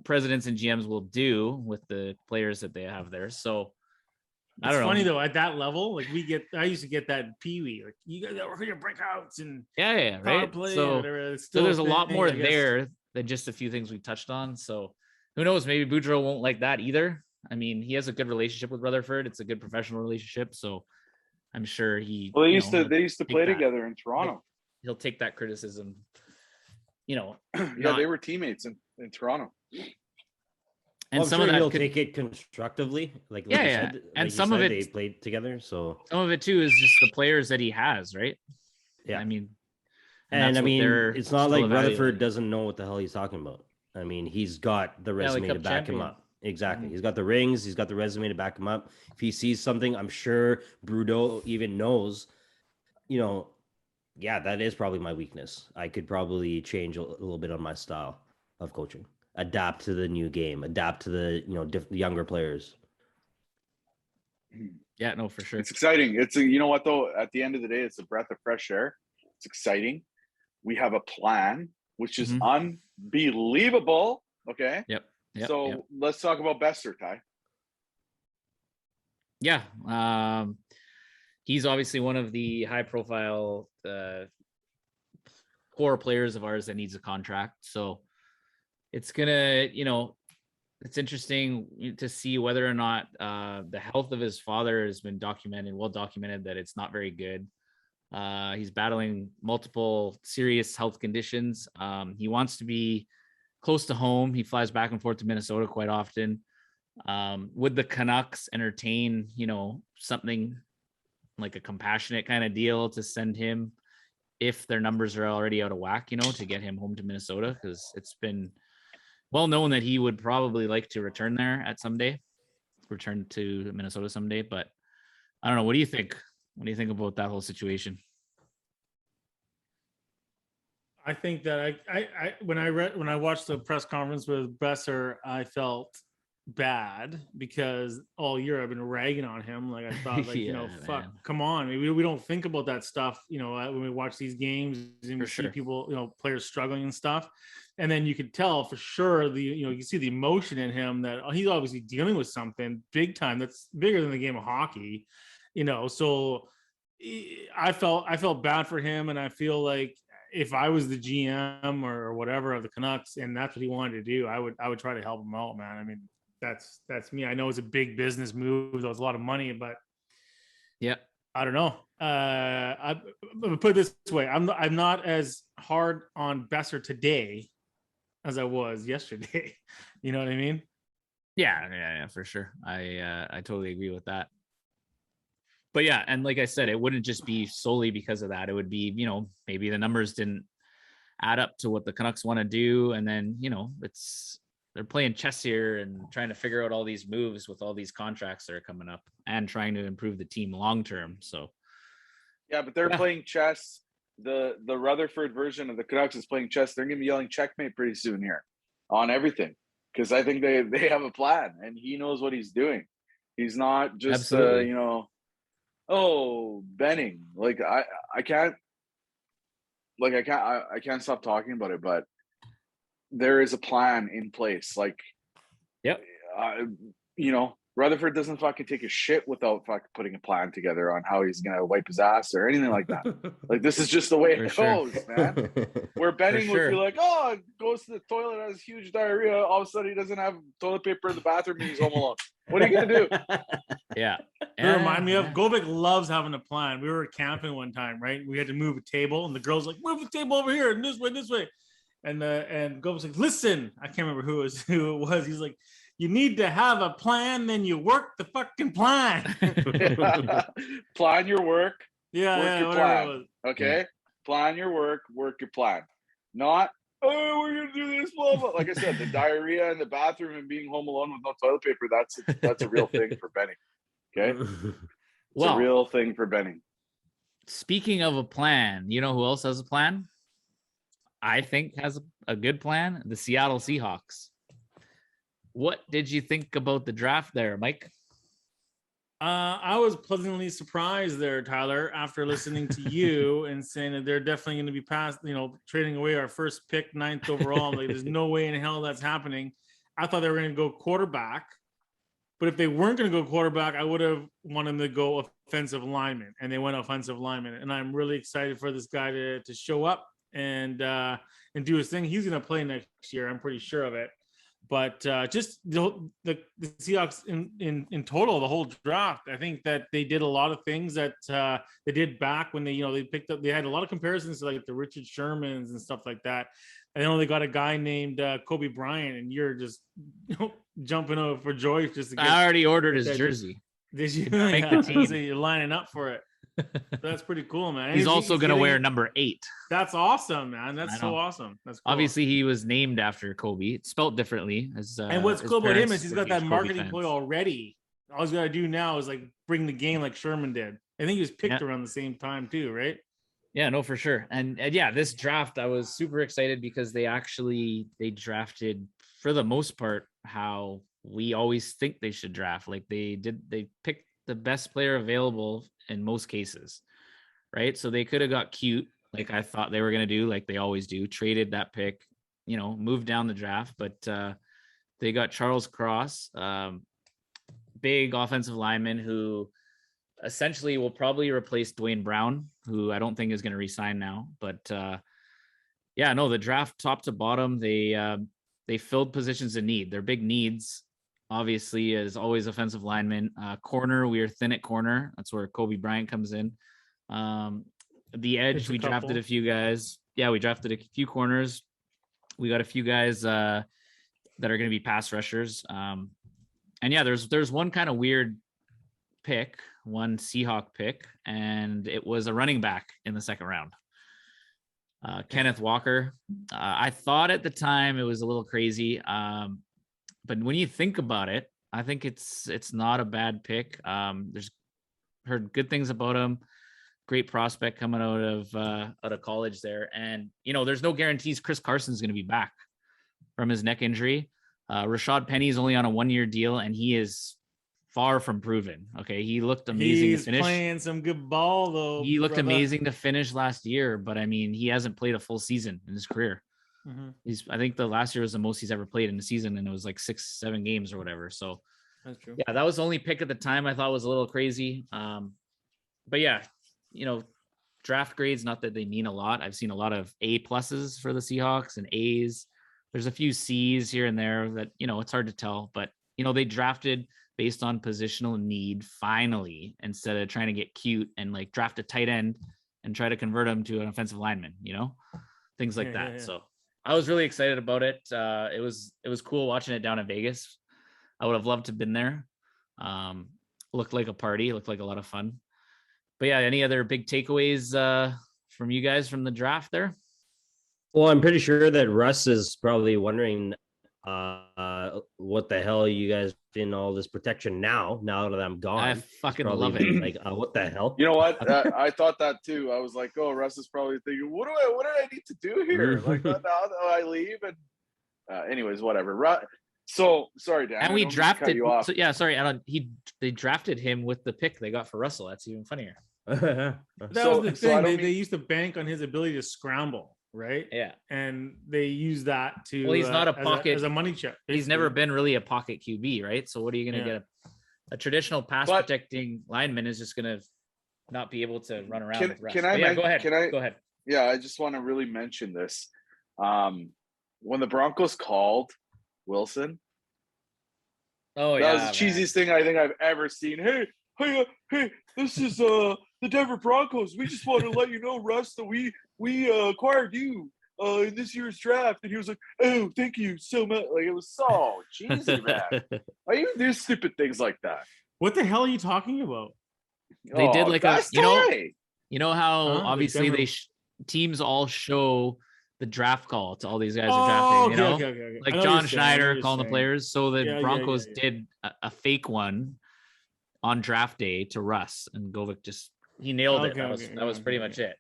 presidents and GMs will do with the players that they have there. So I don't know. Funny though, at that level, like I used to get that Pee-wee, like you got to work on your breakouts and right. play, so whatever. So there's a lot more there than just a few things we touched on. So who knows? Maybe Boudreaux won't like that either. I mean, he has a good relationship with Rutherford. It's a good professional relationship. So I'm sure he. Well, they used to play together in Toronto. He'll take that criticism. You know. Yeah, they were teammates in Toronto. And some of that he'll take it constructively, like you said, and some of it they played together. So some of it too is just the players that he has, right? Yeah, I mean, it's not like Rutherford doesn't know what the hell he's talking about. I mean, he's got the resume to back him up. Exactly. He's got the rings. He's got the resume to back him up. If he sees something, I'm sure Boudreaux even knows, you know, yeah, that is probably my weakness. I could probably change a little bit on my style of coaching, adapt to the new game, adapt to the, you know, younger players. Yeah, no, for sure. It's exciting. You know what though? At the end of the day, it's a breath of fresh air. It's exciting. We have a plan, which is unbelievable. Okay. Yep. So let's talk about Besser, Ty. Yeah. He's obviously one of the high profile core players of ours that needs a contract. So it's gonna, you know, it's interesting to see whether or not the health of his father has been well documented that it's not very good. He's battling multiple serious health conditions. He wants to be close to home. He flies back and forth to Minnesota quite often. Would the Canucks entertain, you know, something like a compassionate kind of deal to send him if their numbers are already out of whack, you know, to get him home to Minnesota? Because it's been well known that he would probably like to return to Minnesota someday. But I don't know. What do you think? What do you think about that whole situation? I think that when I watched the press conference with Besser, I felt bad because all year I've been ragging on him. Like I thought, like, you know, fuck, come on. I mean, we don't think about that stuff, you know, when we watch these games and we see people, you know, players struggling and stuff. And then you could tell for sure you can see the emotion in him that he's obviously dealing with something big time that's bigger than the game of hockey, you know. So I felt bad for him, and I feel like if I was the GM or whatever of the Canucks and that's what he wanted to do, I would try to help him out, man. I mean, that's me. I know it's a big business move. There was a lot of money, but yeah, I don't know. I put it this way: I'm not as hard on Besser today as I was yesterday. You know what I mean? Yeah, for sure. I totally agree with that. But yeah, and like I said, it wouldn't just be solely because of that. It would be, you know, maybe the numbers didn't add up to what the Canucks want to do, and then, you know, they're playing chess here and trying to figure out all these moves with all these contracts that are coming up and trying to improve the team long term. So yeah, but they're playing chess. The Rutherford version of the Canucks is playing chess. They're gonna be yelling checkmate pretty soon here on everything, because I think they have a plan and he knows what he's doing. He's not just you know, Benning. Like I can't stop talking about it, but there is a plan in place. Like, yep, you know, Rutherford doesn't fucking take a shit without fucking putting a plan together on how he's gonna wipe his ass or anything like that. Like, this is just the way it goes, man. Where Benning would be like, oh, goes to the toilet, has huge diarrhea, all of a sudden he doesn't have toilet paper in the bathroom and he's home alone. What are you gonna do? Yeah. It remind me of Govik loves having a plan. We were camping one time, right? We had to move a table, and the girls like, move the table over here and this way. And Govik's like, listen, I can't remember who it was. He's like, you need to have a plan, then you work the fucking plan. Plan your work. Yeah, your plan. Okay? Yeah. Plan your work your plan. Not, oh, we're gonna do this, blah, blah. Like I said, the diarrhea in the bathroom and being home alone with no toilet paper, that's a real thing for Benny. Okay? It's a real thing for Benny. Speaking of a plan, you know who else has a plan? I think has a good plan. The Seattle Seahawks. What did you think about the draft there, Mike? I was pleasantly surprised there, Tyler, after listening to you and saying that they're definitely going to be past, trading away our first pick, 9th overall. Like, there's no way in hell that's happening. I thought they were going to go quarterback, but if they weren't going to go quarterback, I would have wanted them to go offensive lineman, and they went offensive lineman. And I'm really excited for this guy to show up and do his thing. He's going to play next year. I'm pretty sure of it. But just the Seahawks in total, the whole draft, I think that they did a lot of things that they did back when they picked up. They had a lot of comparisons to like the Richard Shermans and stuff like that. I know they got a guy named Kobe Bryant, and you're just jumping over for joy just to get. I already ordered his jersey. Did you? Make the team. So you're lining up for it. That's pretty cool, man. He's also going to wear number 8. That's awesome, man. That's so awesome. That's cool. Obviously he was named after Kobe. It's spelled differently. And what's cool about him is he's got that marketing play already. All he's got to do now is like bring the game like Sherman did. I think he was picked around the same time too, right? Yeah, no, for sure. And yeah, this draft, I was super excited because they drafted for the most part how we always think they should draft. Like they picked the best player available in most cases, right? So they could have got cute, like I thought they were going to do, like they always do, traded that pick, moved down the draft, but they got Charles Cross, big offensive lineman who essentially will probably replace Dwayne Brown, who I don't think is going to resign now. But the draft top to bottom, they filled positions in need. Their big needs, obviously, is always offensive linemen. Corner, we are thin at corner. That's where Kobe Bryant comes in. The edge, we drafted a few guys. Yeah, we drafted a few corners. We got a few guys that are going to be pass rushers. And yeah, there's one kind of weird pick, one Seahawk pick, and it was a running back in the second round. Kenneth Walker. I thought at the time it was a little crazy. But when you think about it, I think it's not a bad pick. There's heard good things about him. Great prospect coming out of college there. And, there's no guarantees Chris Carson's going to be back from his neck injury. Rashad Penny is only on a 1-year deal, and he is far from proven. Okay. He looked amazing to finish. He's playing some good ball though. He looked amazing to finish last year, but I mean, he hasn't played a full season in his career. Mm-hmm. I think the last year was the most he's ever played in a season, and it was like 6-7 games or whatever. So that's true. Yeah, that was the only pick at the time I thought was a little crazy. But yeah, draft grades, not that they mean a lot. I've seen a lot of A+ for the Seahawks and A's. There's a few C's here and there that, it's hard to tell, but they drafted based on positional need finally, instead of trying to get cute and like draft a tight end and try to convert him to an offensive lineman, things like that. Yeah. So I was really excited about it. It was cool watching it down in Vegas. I would have loved to have been there. Looked like a party, looked like a lot of fun. But yeah, any other big takeaways from you guys from the draft there? Well, I'm pretty sure that Russ is probably wondering what the hell you guys in all this protection now that I'm gone. I fucking love it. Like, what the hell? You know what? I thought that too. I was like, oh, Russ is probably thinking, what do I need to do here? Like, now that I leave, and anyways, whatever. So sorry, Dan. And we drafted. So, yeah, sorry, Alan. They drafted him with the pick they got for Russell. That's even funnier. That was the thing. They used to bank on his ability to scramble. right? Yeah. And they use that to Well, he's not a pocket as a money chip. He's never been really a pocket QB, right? So what are you going to get? A traditional pass protecting lineman is just going to not be able to run around with Russ. Go ahead. Go ahead. Yeah, I just want to really mention this. When the Broncos called Wilson, that was the cheesiest thing I think I've ever seen. Hey, this is the Denver Broncos. We just want to let you know, Russ, that we acquired you in this year's draft. And he was like, oh, thank you so much. Like, it was so cheesy, man. Why you do stupid things like that? What the hell are you talking about? They did like you know how obviously Denver... teams all show the draft call to all these guys are drafting, okay. Like John Schneider calling the players. So the Broncos did a fake one on draft day to Russ, and Govik he nailed it. That was pretty much it.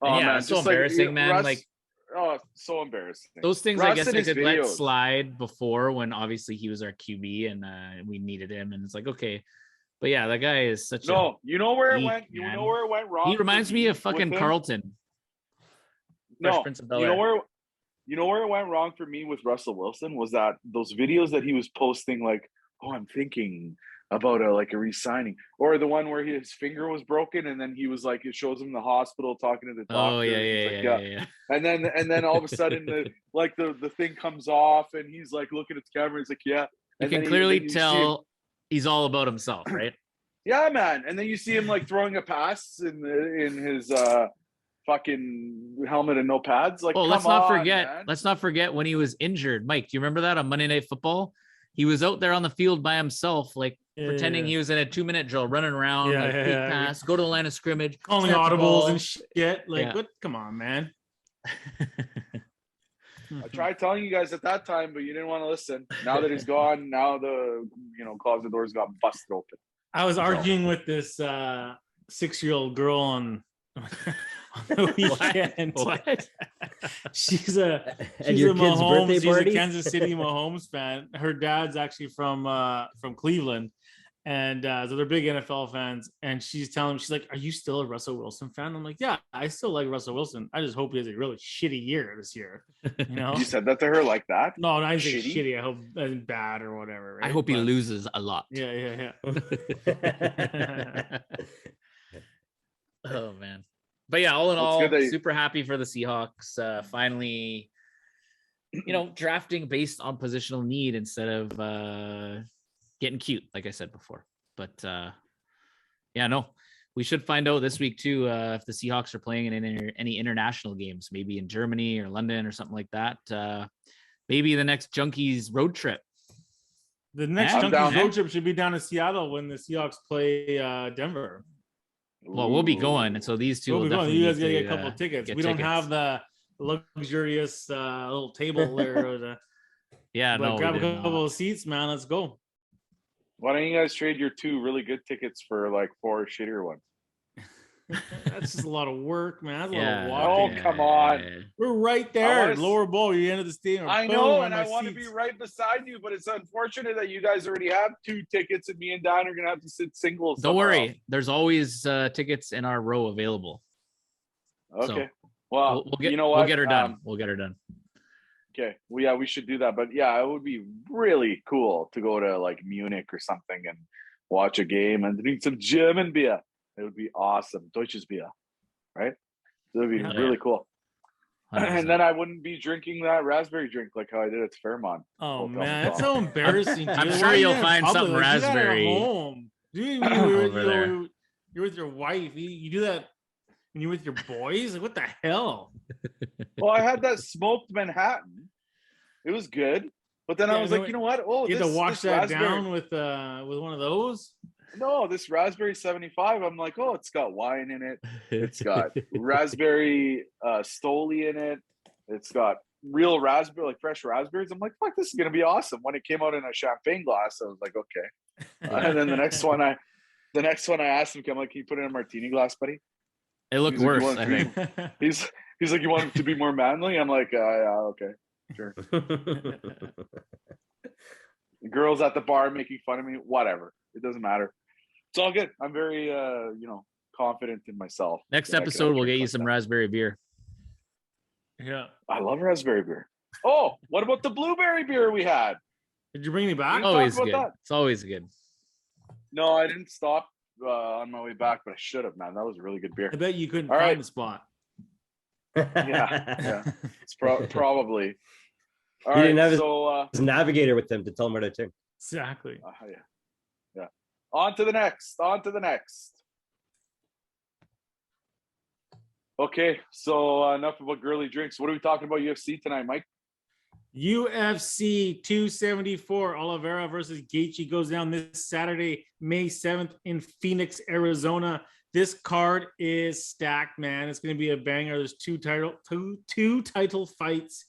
Oh, man, it's so embarrassing, man. Russ, like, so embarrassing. Those things Russ, I guess I could let slide before, when obviously he was our QB and we needed him, and it's like, okay. But yeah, that guy is such you know where it went. Man. You know where it went wrong. He reminds me of fucking Carlton. No, you know where it went wrong for me with Russell Wilson was that those videos that he was posting, like, oh, I'm thinking about a re-signing, or the one where his finger was broken and then he was like, it shows him in the hospital talking to the doctor. Oh yeah. And then all of a sudden the thing comes off and he's like looking at the camera. He's like, yeah. You can clearly tell he's all about himself, right? Yeah, man. And then you see him like throwing a pass in his fucking helmet and no pads. Like, let's not forget when he was injured. Mike, do you remember that on Monday Night Football? He was out there on the field by himself, like pretending he was in a 2-minute drill, running around, pass, go to the line of scrimmage, calling audibles and shit. Like, what? Come on, man. I tried telling you guys at that time, but you didn't want to listen. Now that he's gone, now the closet doors got busted open. I was arguing with this 6-year-old girl on the weekend. What? She's a Mahomes. She's a Kansas City Mahomes fan. Her dad's actually from Cleveland, and so they're big NFL fans. And she's like, "Are you still a Russell Wilson fan?" I'm like, "Yeah, I still like Russell Wilson. I just hope he has a really shitty year this year." You said that to her like that? No, I didn't say shitty. I hope bad or whatever. Right? I hope he loses a lot. Yeah. Oh man. But yeah, all in all, super happy for the Seahawks. Finally, drafting based on positional need instead of getting cute, like I said before. But we should find out this week too if the Seahawks are playing in any international games, maybe in Germany or London or something like that. Maybe the next Junkies road trip. The next Junkies road trip should be down in Seattle when the Seahawks play Denver. Well, we'll be going, and so these two will definitely. You guys gotta get a couple of tickets. We don't have the luxurious little table there. Or grab a couple of seats, man. Let's go. Why don't you guys trade your 2 really good tickets for like 4 shittier ones? That's just a lot of work, man. That's a lot of walking. Oh, come on. We're right there. Lower bowl, you end of the stadium. I know, and I want to be right beside you, but it's unfortunate that you guys already have 2 tickets and me and Don are going to have to sit singles. Don't worry. Else. There's always tickets in our row available. Okay. So well, we'll get her done. We'll get her done. Okay. Well, yeah, we should do that. But yeah, it would be really cool to go to like Munich or something and watch a game and drink some German beer. It would be awesome. Deutsches Bier, right? It would be really cool. 100%. And then I wouldn't be drinking that raspberry drink like how I did at Fairmont. Oh, man. That's so embarrassing. I'm sure you'll find something raspberry. Home. Dude, you're with your wife. You do that when you're with your boys? Like, what the hell? Well, I had that smoked Manhattan. It was good. But then I was like, you know what? Oh, you had to wash that down with one of those? No, this raspberry 75. I'm like, oh, it's got wine in it. It's got raspberry Stoli in it. It's got real raspberry, like fresh raspberries. I'm like, fuck, this is gonna be awesome. When it came out in a champagne glass, I was like, okay. And then the next one I asked him, I'm like, can you put it in a martini glass, buddy? It looked worse, I think. He's like, you want it to be more manly? I'm like, yeah, okay, sure. Girls at the bar making fun of me, whatever. It doesn't matter. It's all good. I'm very, confident in myself. Next episode, we'll get you some raspberry beer. Yeah. I love raspberry beer. Oh, what about the blueberry beer we had? Did you bring me back? Oh. Always about good. that. It's always good. No, I didn't stop on my way back, but I should have, man. That was a really good beer. I bet you couldn't All find right. the spot. Yeah. It's probably. All He right, didn't have so his navigator with him to tell him where to turn. Exactly. yeah. On to the next. Okay, so enough about girly drinks. What are we talking about UFC tonight, Mike? UFC 274, Oliveira versus Giechi goes down this Saturday, May 7th in Phoenix, Arizona. This card is stacked, man. It's going to be a banger. There's two title fights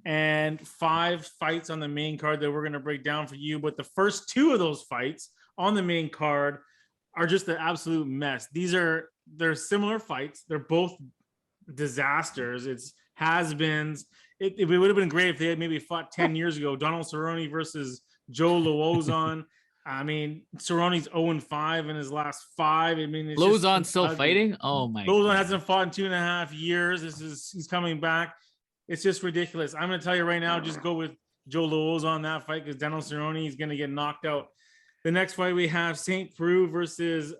and 5 fights on the main card that we're going to break down for you. But the first 2 of those fights on the main card are just an absolute mess. They're similar fights. They're both disasters. It's has-beens. It would have been great if they had maybe fought 10 years ago. Donald Cerrone versus Joe Lozon. I mean, Cerrone's 0-5 in his last 5. I mean, Lozon still fighting? Oh my! Lozon hasn't fought in 2.5 years. He's coming back. It's just ridiculous. I'm going to tell you right now, just go with Joe Lozon on that fight because Donald Cerrone is going to get knocked out. The next fight we have St. Preux versus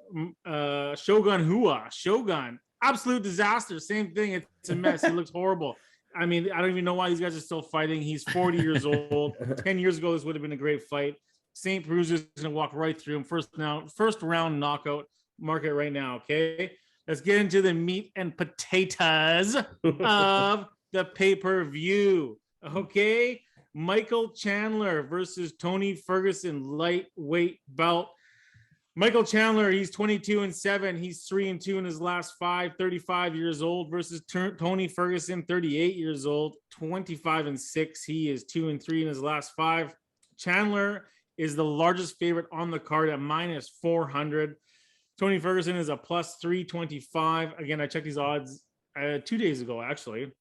Shogun Hua. Shogun, absolute disaster. Same thing. It's a mess. He looks horrible. I mean, I don't even know why these guys are still fighting. He's 40 years old. 10 years ago, this would have been a great fight. St. Preux is going to walk right through him. First round knockout. Mark it right now, okay? Let's get into the meat and potatoes of the pay-per-view, okay? Michael Chandler versus Tony Ferguson, lightweight belt. Michael Chandler, he's 22-7. He's 3-2 in his last 5, 35 years old versus Tony Ferguson, 38 years old, 25-6. He is 2-3 in his last 5. Chandler is the largest favorite on the card at -400. Tony Ferguson is a +325. Again, I checked these odds 2 days ago, actually,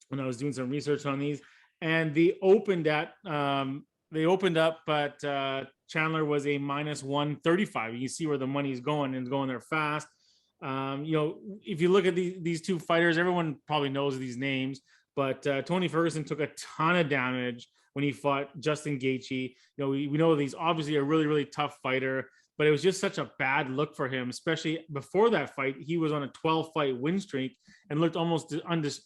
when I was doing some research on these. And they opened up, but Chandler was a -135. You can see where the money's going and going there fast. If you look at these 2 fighters, everyone probably knows these names, but Tony Ferguson took a ton of damage when he fought Justin Giechi. We know that he's obviously a really, really tough fighter, but it was just such a bad look for him, especially before that fight. He was on a 12-fight win streak and looked almost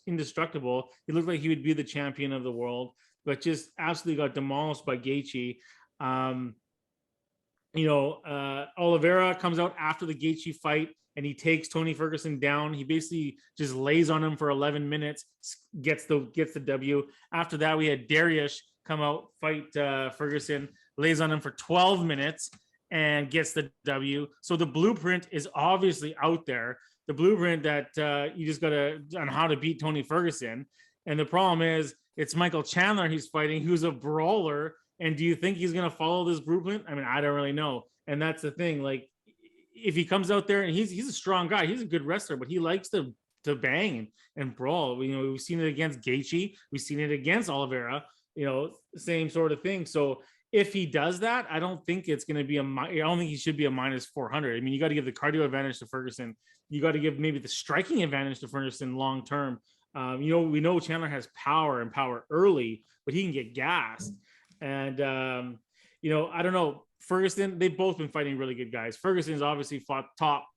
indestructible. He looked like he would be the champion of the world, but just absolutely got demolished by Giechi. Oliveira comes out after the Giechi fight and he takes Tony Ferguson down. He basically just lays on him for 11 minutes, gets the W. After that, we had Dariush come out, fight Ferguson, lays on him for 12 minutes and gets the W. So the blueprint is obviously out there. The blueprint that you just got to on how to beat Tony Ferguson. And the problem is it's Michael Chandler he's fighting, who's a brawler. And do you think he's going to follow this blueprint? I mean, I don't really know. And that's the thing. Like, if he comes out there and he's a strong guy, he's a good wrestler, but he likes to bang and brawl. We've seen it against Giechi. We've seen it against Oliveira, same sort of thing. So if he does that, I don't think it's going to be I don't think he should be a -400. I mean, you got to give the cardio advantage to Ferguson. You got to give maybe the striking advantage to Ferguson long term. We know Chandler has power early, but he can get gassed. And, I don't know. Ferguson, they've both been fighting really good guys. Ferguson's obviously fought top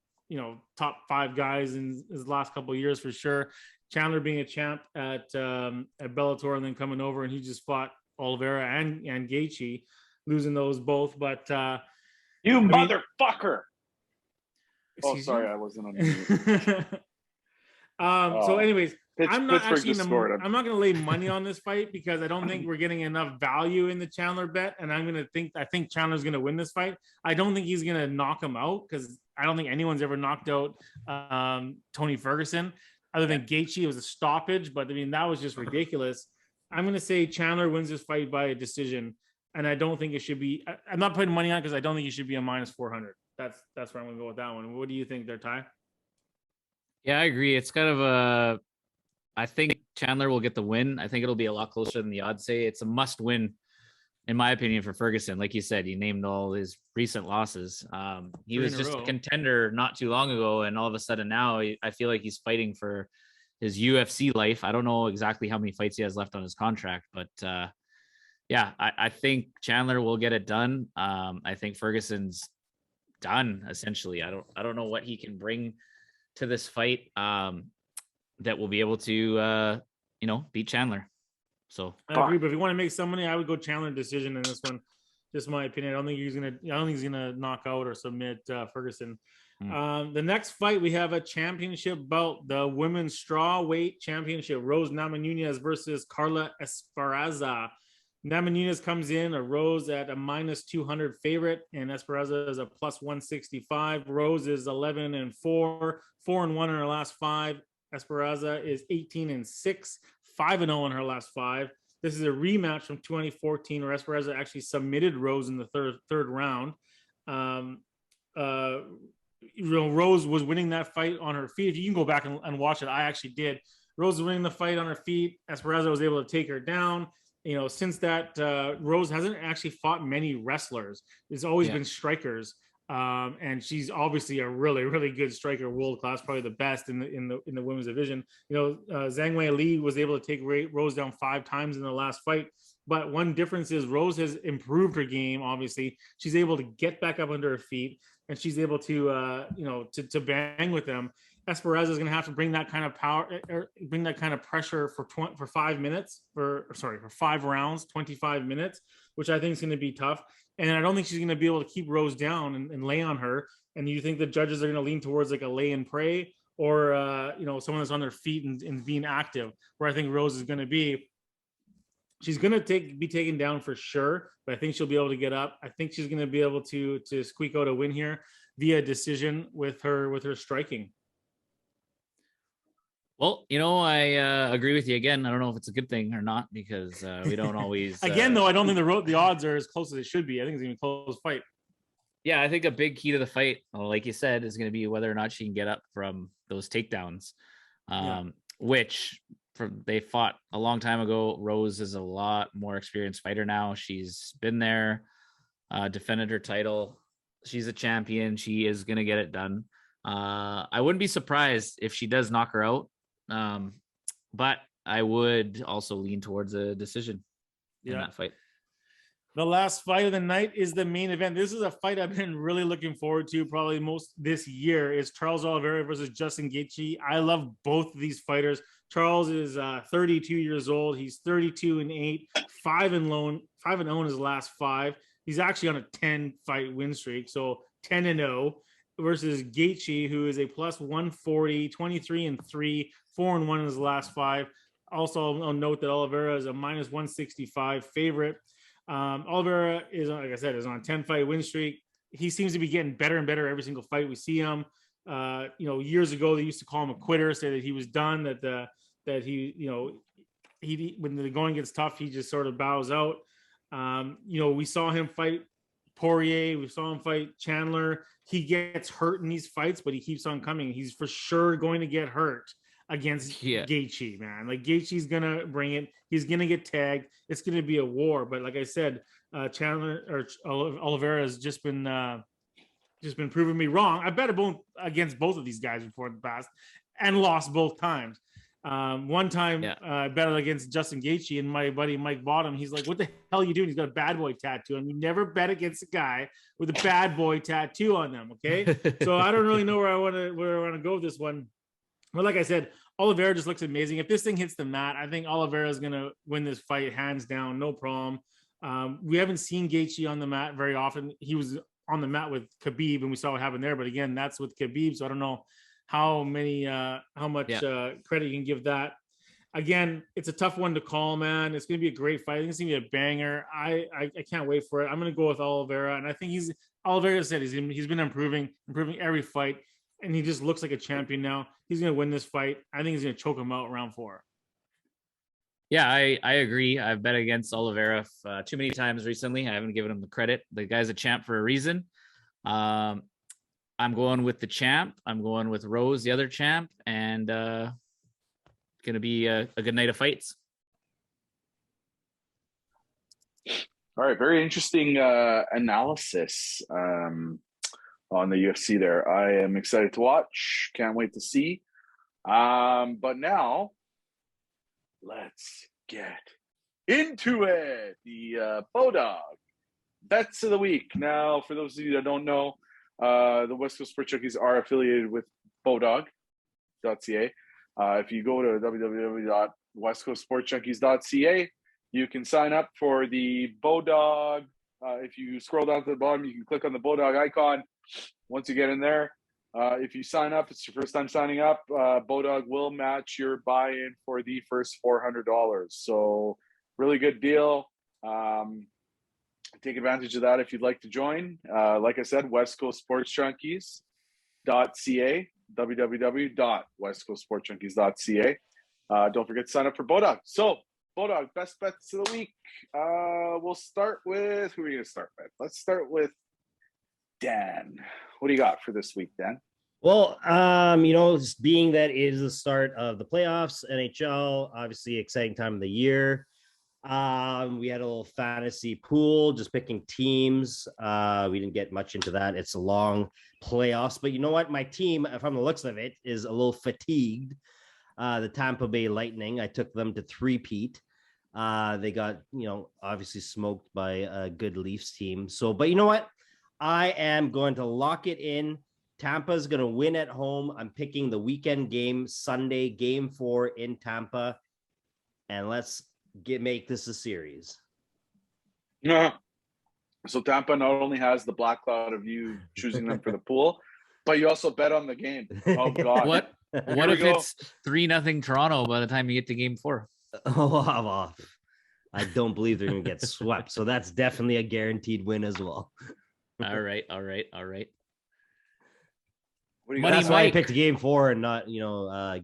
5 guys in his last couple of years for sure. Chandler being a champ at Bellator and then coming over, and he just fought Oliveira and Giechi, losing those both. But motherfucker! Sorry, you? I wasn't on mute. So, anyways, I'm not Pittsburgh I'm not going to lay money on this fight because I don't think we're getting enough value in the Chandler bet, and I think Chandler's going to win this fight. I don't think he's going to knock him out because I don't think anyone's ever knocked out Tony Ferguson other than Giechi. It was a stoppage, but I mean that was just ridiculous. I'm going to say Chandler wins this fight by a decision, and I don't think it should be. I'm not putting money on it because I don't think it should be a -400. That's where I'm going to go with that one. What do you think there, Ty? Yeah, I agree. It's kind of I think Chandler will get the win. I think it'll be a lot closer than the odds say. It's a must win, in my opinion, for Ferguson. Like you said, he named all his recent losses. He was just a contender not too long ago, and all of a sudden now I feel like he's fighting for his UFC life. I don't know exactly how many fights he has left on his contract, but yeah, I think Chandler will get it done. I think Ferguson's done essentially. I don't know what he can bring to this fight that will be able to beat Chandler. So I agree, but if you want to make some money, I would go Chandler decision in this one. Just my opinion. I don't think he's gonna knock out or submit Ferguson. The next fight, we have a championship bout, the women's strawweight championship. Rose Namajunas versus Carla Esparza. Namajunas comes in a Rose at a -200 favorite, and Esparza is a +165. Rose is 11-4, 4-1 in her last 5. Esparza is 18-6, 5-0 in her last 5. This is a rematch from 2014, where Esparza actually submitted Rose in the third round. Rose was winning that fight on her feet. If you can go back and watch it, I actually did. Rose was winning the fight on her feet. Esparza was able to take her down. Since that, Rose hasn't actually fought many wrestlers. It's always been strikers. And she's obviously a really, really good striker, world class, probably the best in the women's division. Zhang Wei Li was able to take Rose down 5 times in the last fight. But one difference is Rose has improved her game. Obviously, she's able to get back up under her feet, and she's able to to bang with them. Esparza is going to have to bring that kind of power, or bring that kind of pressure for 5 minutes, for 5 rounds, 25 minutes, which I think is going to be tough. And I don't think she's going to be able to keep Rose down and lay on her. And you think the judges are going to lean towards like a lay and pray, or someone that's on their feet and being active, where I think Rose is going to be. She's going to be taken down for sure, but I think she'll be able to get up. I think she's going to be able to squeak out a win here via decision with her striking. Well, I agree with you again. I don't know if it's a good thing or not, because we don't always. Again, though, I don't think the odds are as close as they should be. I think it's going to be a close fight. Yeah, I think a big key to the fight, like you said, is going to be whether or not she can get up from those takedowns, which they fought a long time ago. Rose is a lot more experienced fighter now. She's been there, defended her title. She's a champion. She is going to get it done. I wouldn't be surprised if she does knock her out. But I would also lean towards a decision in that fight. The last fight of the night is the main event. This is a fight I've been really looking forward to probably most this year. Is Charles Oliveira versus Justin Giechi. I love both of these fighters. Charles is 32 years old. He's 32-8, 5-0 in his last 5. He's actually on a 10-fight win streak, so 10-0. Versus Giechi, who is a +140, 23-3, 4-1 in his last 5. Also, I'll note that Oliveira is a -165 favorite. Oliveira is, like I said, is on a 10-fight win streak. He seems to be getting better and better every single fight we see him. Years ago they used to call him a quitter, say that he was done, that he when the going gets tough, he just sort of bows out. We saw him fight Poirier, we saw him fight Chandler. He gets hurt in these fights, but he keeps on coming. He's for sure going to get hurt against Giechi, man. Like, Giechi's gonna bring it. He's gonna get tagged. It's gonna be a war. But like I said, Chandler or Oliveira has just been proving me wrong. I bet against both of these guys before in the past and lost both times. One time I bet against Justin Giechi, and my buddy Mike Bottom, he's like, "What the hell are you doing?" He's got a bad boy tattoo, and you never bet against a guy with a bad boy tattoo on them. Okay, so I don't really know where I want to go with this one. But like I said, Oliveira just looks amazing. If this thing hits the mat, I think Oliveira is going to win this fight hands down, no problem. We haven't seen Giechi on the mat very often. He was on the mat with Khabib, and we saw what happened there. But again, that's with Khabib, so I don't know how much credit you can give that. Again, it's a tough one to call, man. It's going to be a great fight. I think it's going to be a banger. I can't wait for it. I'm going to go with Oliveira, and I think Oliveira said he's been improving every fight, and he just looks like a champion now. He's going to win this fight. I think he's going to choke him out round 4. Yeah, I agree. I've bet against Oliveira too many times recently. I haven't given him the credit. The guy's a champ for a reason. I'm going with the champ. I'm going with Rose, the other champ, and going to be a good night of fights. All right, very interesting analysis on the UFC there. I am excited to watch. Can't wait to see. But now, let's get into it. The Bodog bets of the week. Now, for those of you that don't know, the West Coast Sports Junkies are affiliated with Bodog.ca. If you go to www.westcoastsportsjunkies.ca, you can sign up for the Bodog. If you scroll down to the bottom, you can click on the Bodog icon. Once you get in there, if you sign up, it's your first time signing up, Bodog will match your buy-in for the first $400. So really good deal. Take advantage of that if you'd like to join. Like I said, westcoastsportsjunkies.ca, www.westcoastsportsjunkies.ca. Don't forget to sign up for Bodog. So Bodog, best bets of the week. We'll start with, who are we going to start with? Let's start with Dan. What do you got for this week, Dan? Well, being that it is the start of the playoffs, NHL, obviously exciting time of the year. We had a little fantasy pool, just picking teams. We didn't get much into that. It's a long playoffs, but you know what? My team, from the looks of it, is a little fatigued. The Tampa Bay Lightning, I took them to three-peat. They got, obviously smoked by a good Leafs team. So, but you know what? I am going to lock it in. Tampa's going to win at home. I'm picking the weekend game, Sunday, game 4 in Tampa. And let's make this a series. Yeah. So Tampa not only has the black cloud of you choosing them for the pool, but you also bet on the game. Oh, God. What if it's 3-0 Toronto by the time you get to game 4? Oh, I don't believe they're going to get swept. So that's definitely a guaranteed win as well. All right. That's why I picked game 4 and not,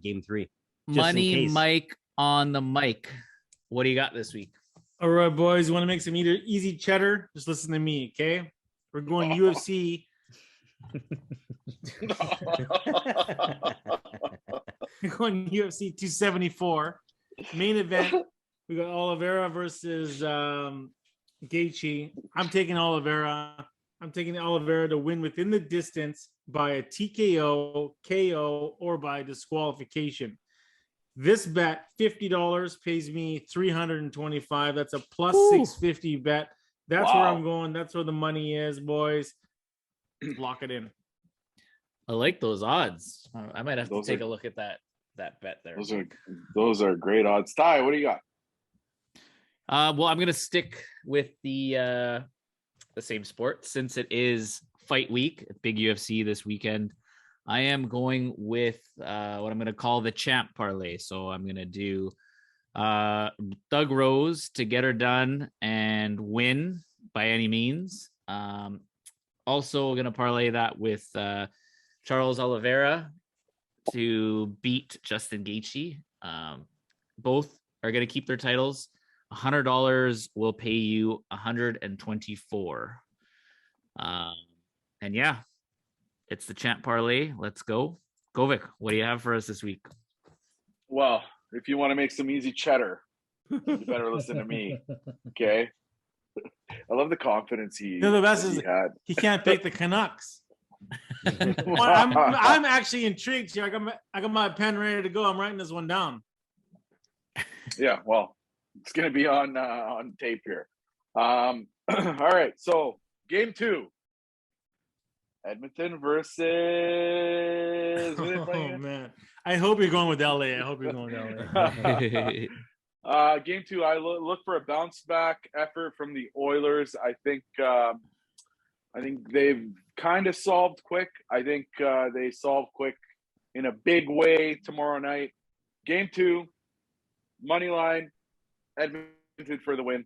game 3. Money Mike on the mic. What do you got this week? All right, boys. You want to make some easy cheddar? Just listen to me, okay? We're going UFC. We're going UFC 274. Main event. We got Oliveira versus Giechi. I'm taking Oliveira. I'm taking Oliveira to win within the distance by a TKO, KO, or by disqualification. This bet, $50, pays me $325. That's a plus 650 bet. That's where I'm going. That's where the money is, boys. Lock it in. I like those odds. I might have to take a look at that bet there. Those are great odds. Ty, what do you got? Well, I'm gonna stick with the same sport since it is fight week, big UFC this weekend. I am going with what I'm going to call the champ parlay. So I'm going to do Thug Rose to get her done and win by any means. Also going to parlay that with Charles Oliveira to beat Justin Giechi. Both are going to keep their titles. $100 will pay you $124. And yeah, it's the champ parlay. Let's go. Govik, what do you have for us this week? Well, if you want to make some easy cheddar, you better listen to me. Okay. I love the confidence he had. He can't pick the Canucks. Well, I'm actually intrigued here. I got my pen ready to go. I'm writing this one down. Yeah, well, it's gonna be on tape here. All right, so game 2. Edmonton versus. Oh man! I hope you're going with LA. Game 2. I look for a bounce back effort from the Oilers. I think they've kind of solved quick. I think they solve quick in a big way tomorrow night. Game 2, money line, Edmonton for the win.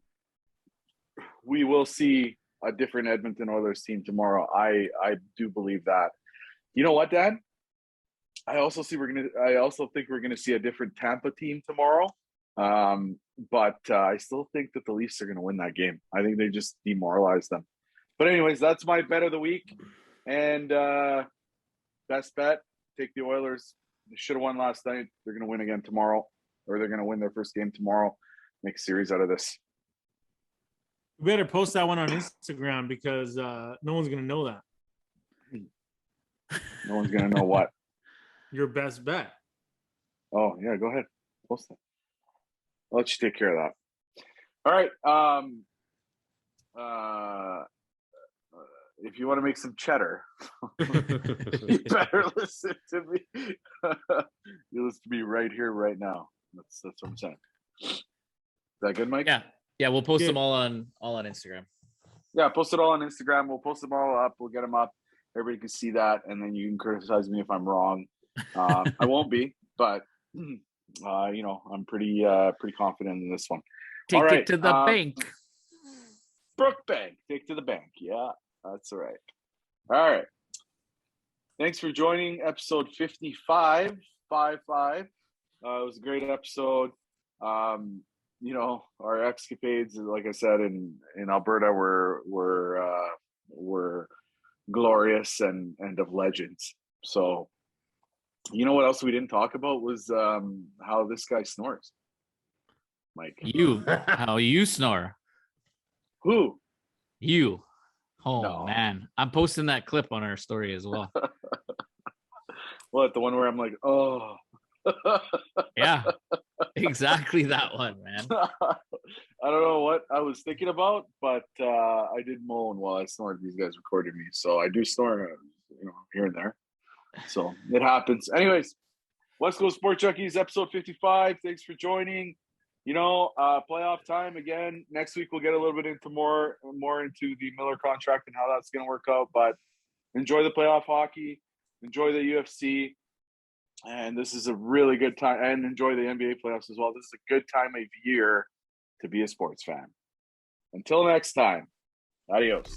We will see a different Edmonton Oilers team tomorrow. I do believe that. You know what, Dad? I also think we're gonna see a different Tampa team tomorrow. But I still think that the Leafs are gonna win that game. I think they just demoralized them. But anyways, that's my bet of the week. And best bet, take the Oilers. They should have won last night. They're gonna win again tomorrow, or they're gonna win their first game tomorrow. Make a series out of this. We better post that one on Instagram because no one's going to know that. No one's going to know what? Your best bet. Oh yeah, go ahead. Post that. I'll let you take care of that. All right. If you want to make some cheddar, you better listen to me. You listen to me right here, right now. That's what I'm saying. Is that good, Mike? Yeah. We'll post Good. them all on Instagram. Yeah, post it all on Instagram. We'll post them all up. We'll get them up. Everybody can see that, and then you can criticize me if I'm wrong. I won't be, but I'm pretty confident in this one. Take all right, it to the bank. Brookbank, take to the bank. Yeah, that's all right. All right. Thanks for joining episode 55. It was a great episode. Our escapades, like I said, in Alberta were glorious and of legends. So, you know what else we didn't talk about was how this guy snores, Mike. How you snore. Who? You. Oh No. man, I'm posting that clip on our story as well. What, the one where I'm like, oh. Yeah, exactly that one, man. I don't know what I was thinking about, but I did moan while I snored. These guys recorded me, so I do snore, here and there. So it happens. Anyways, West Coast Sport Junkies, episode 55. Thanks for joining. Playoff time again. Next week we'll get a little bit into more into the Miller contract and how that's going to work out. But enjoy the playoff hockey, enjoy the UFC, and this is a really good time. And enjoy the NBA playoffs as well. This is a good time of year to be a sports fan. Until next time, adios.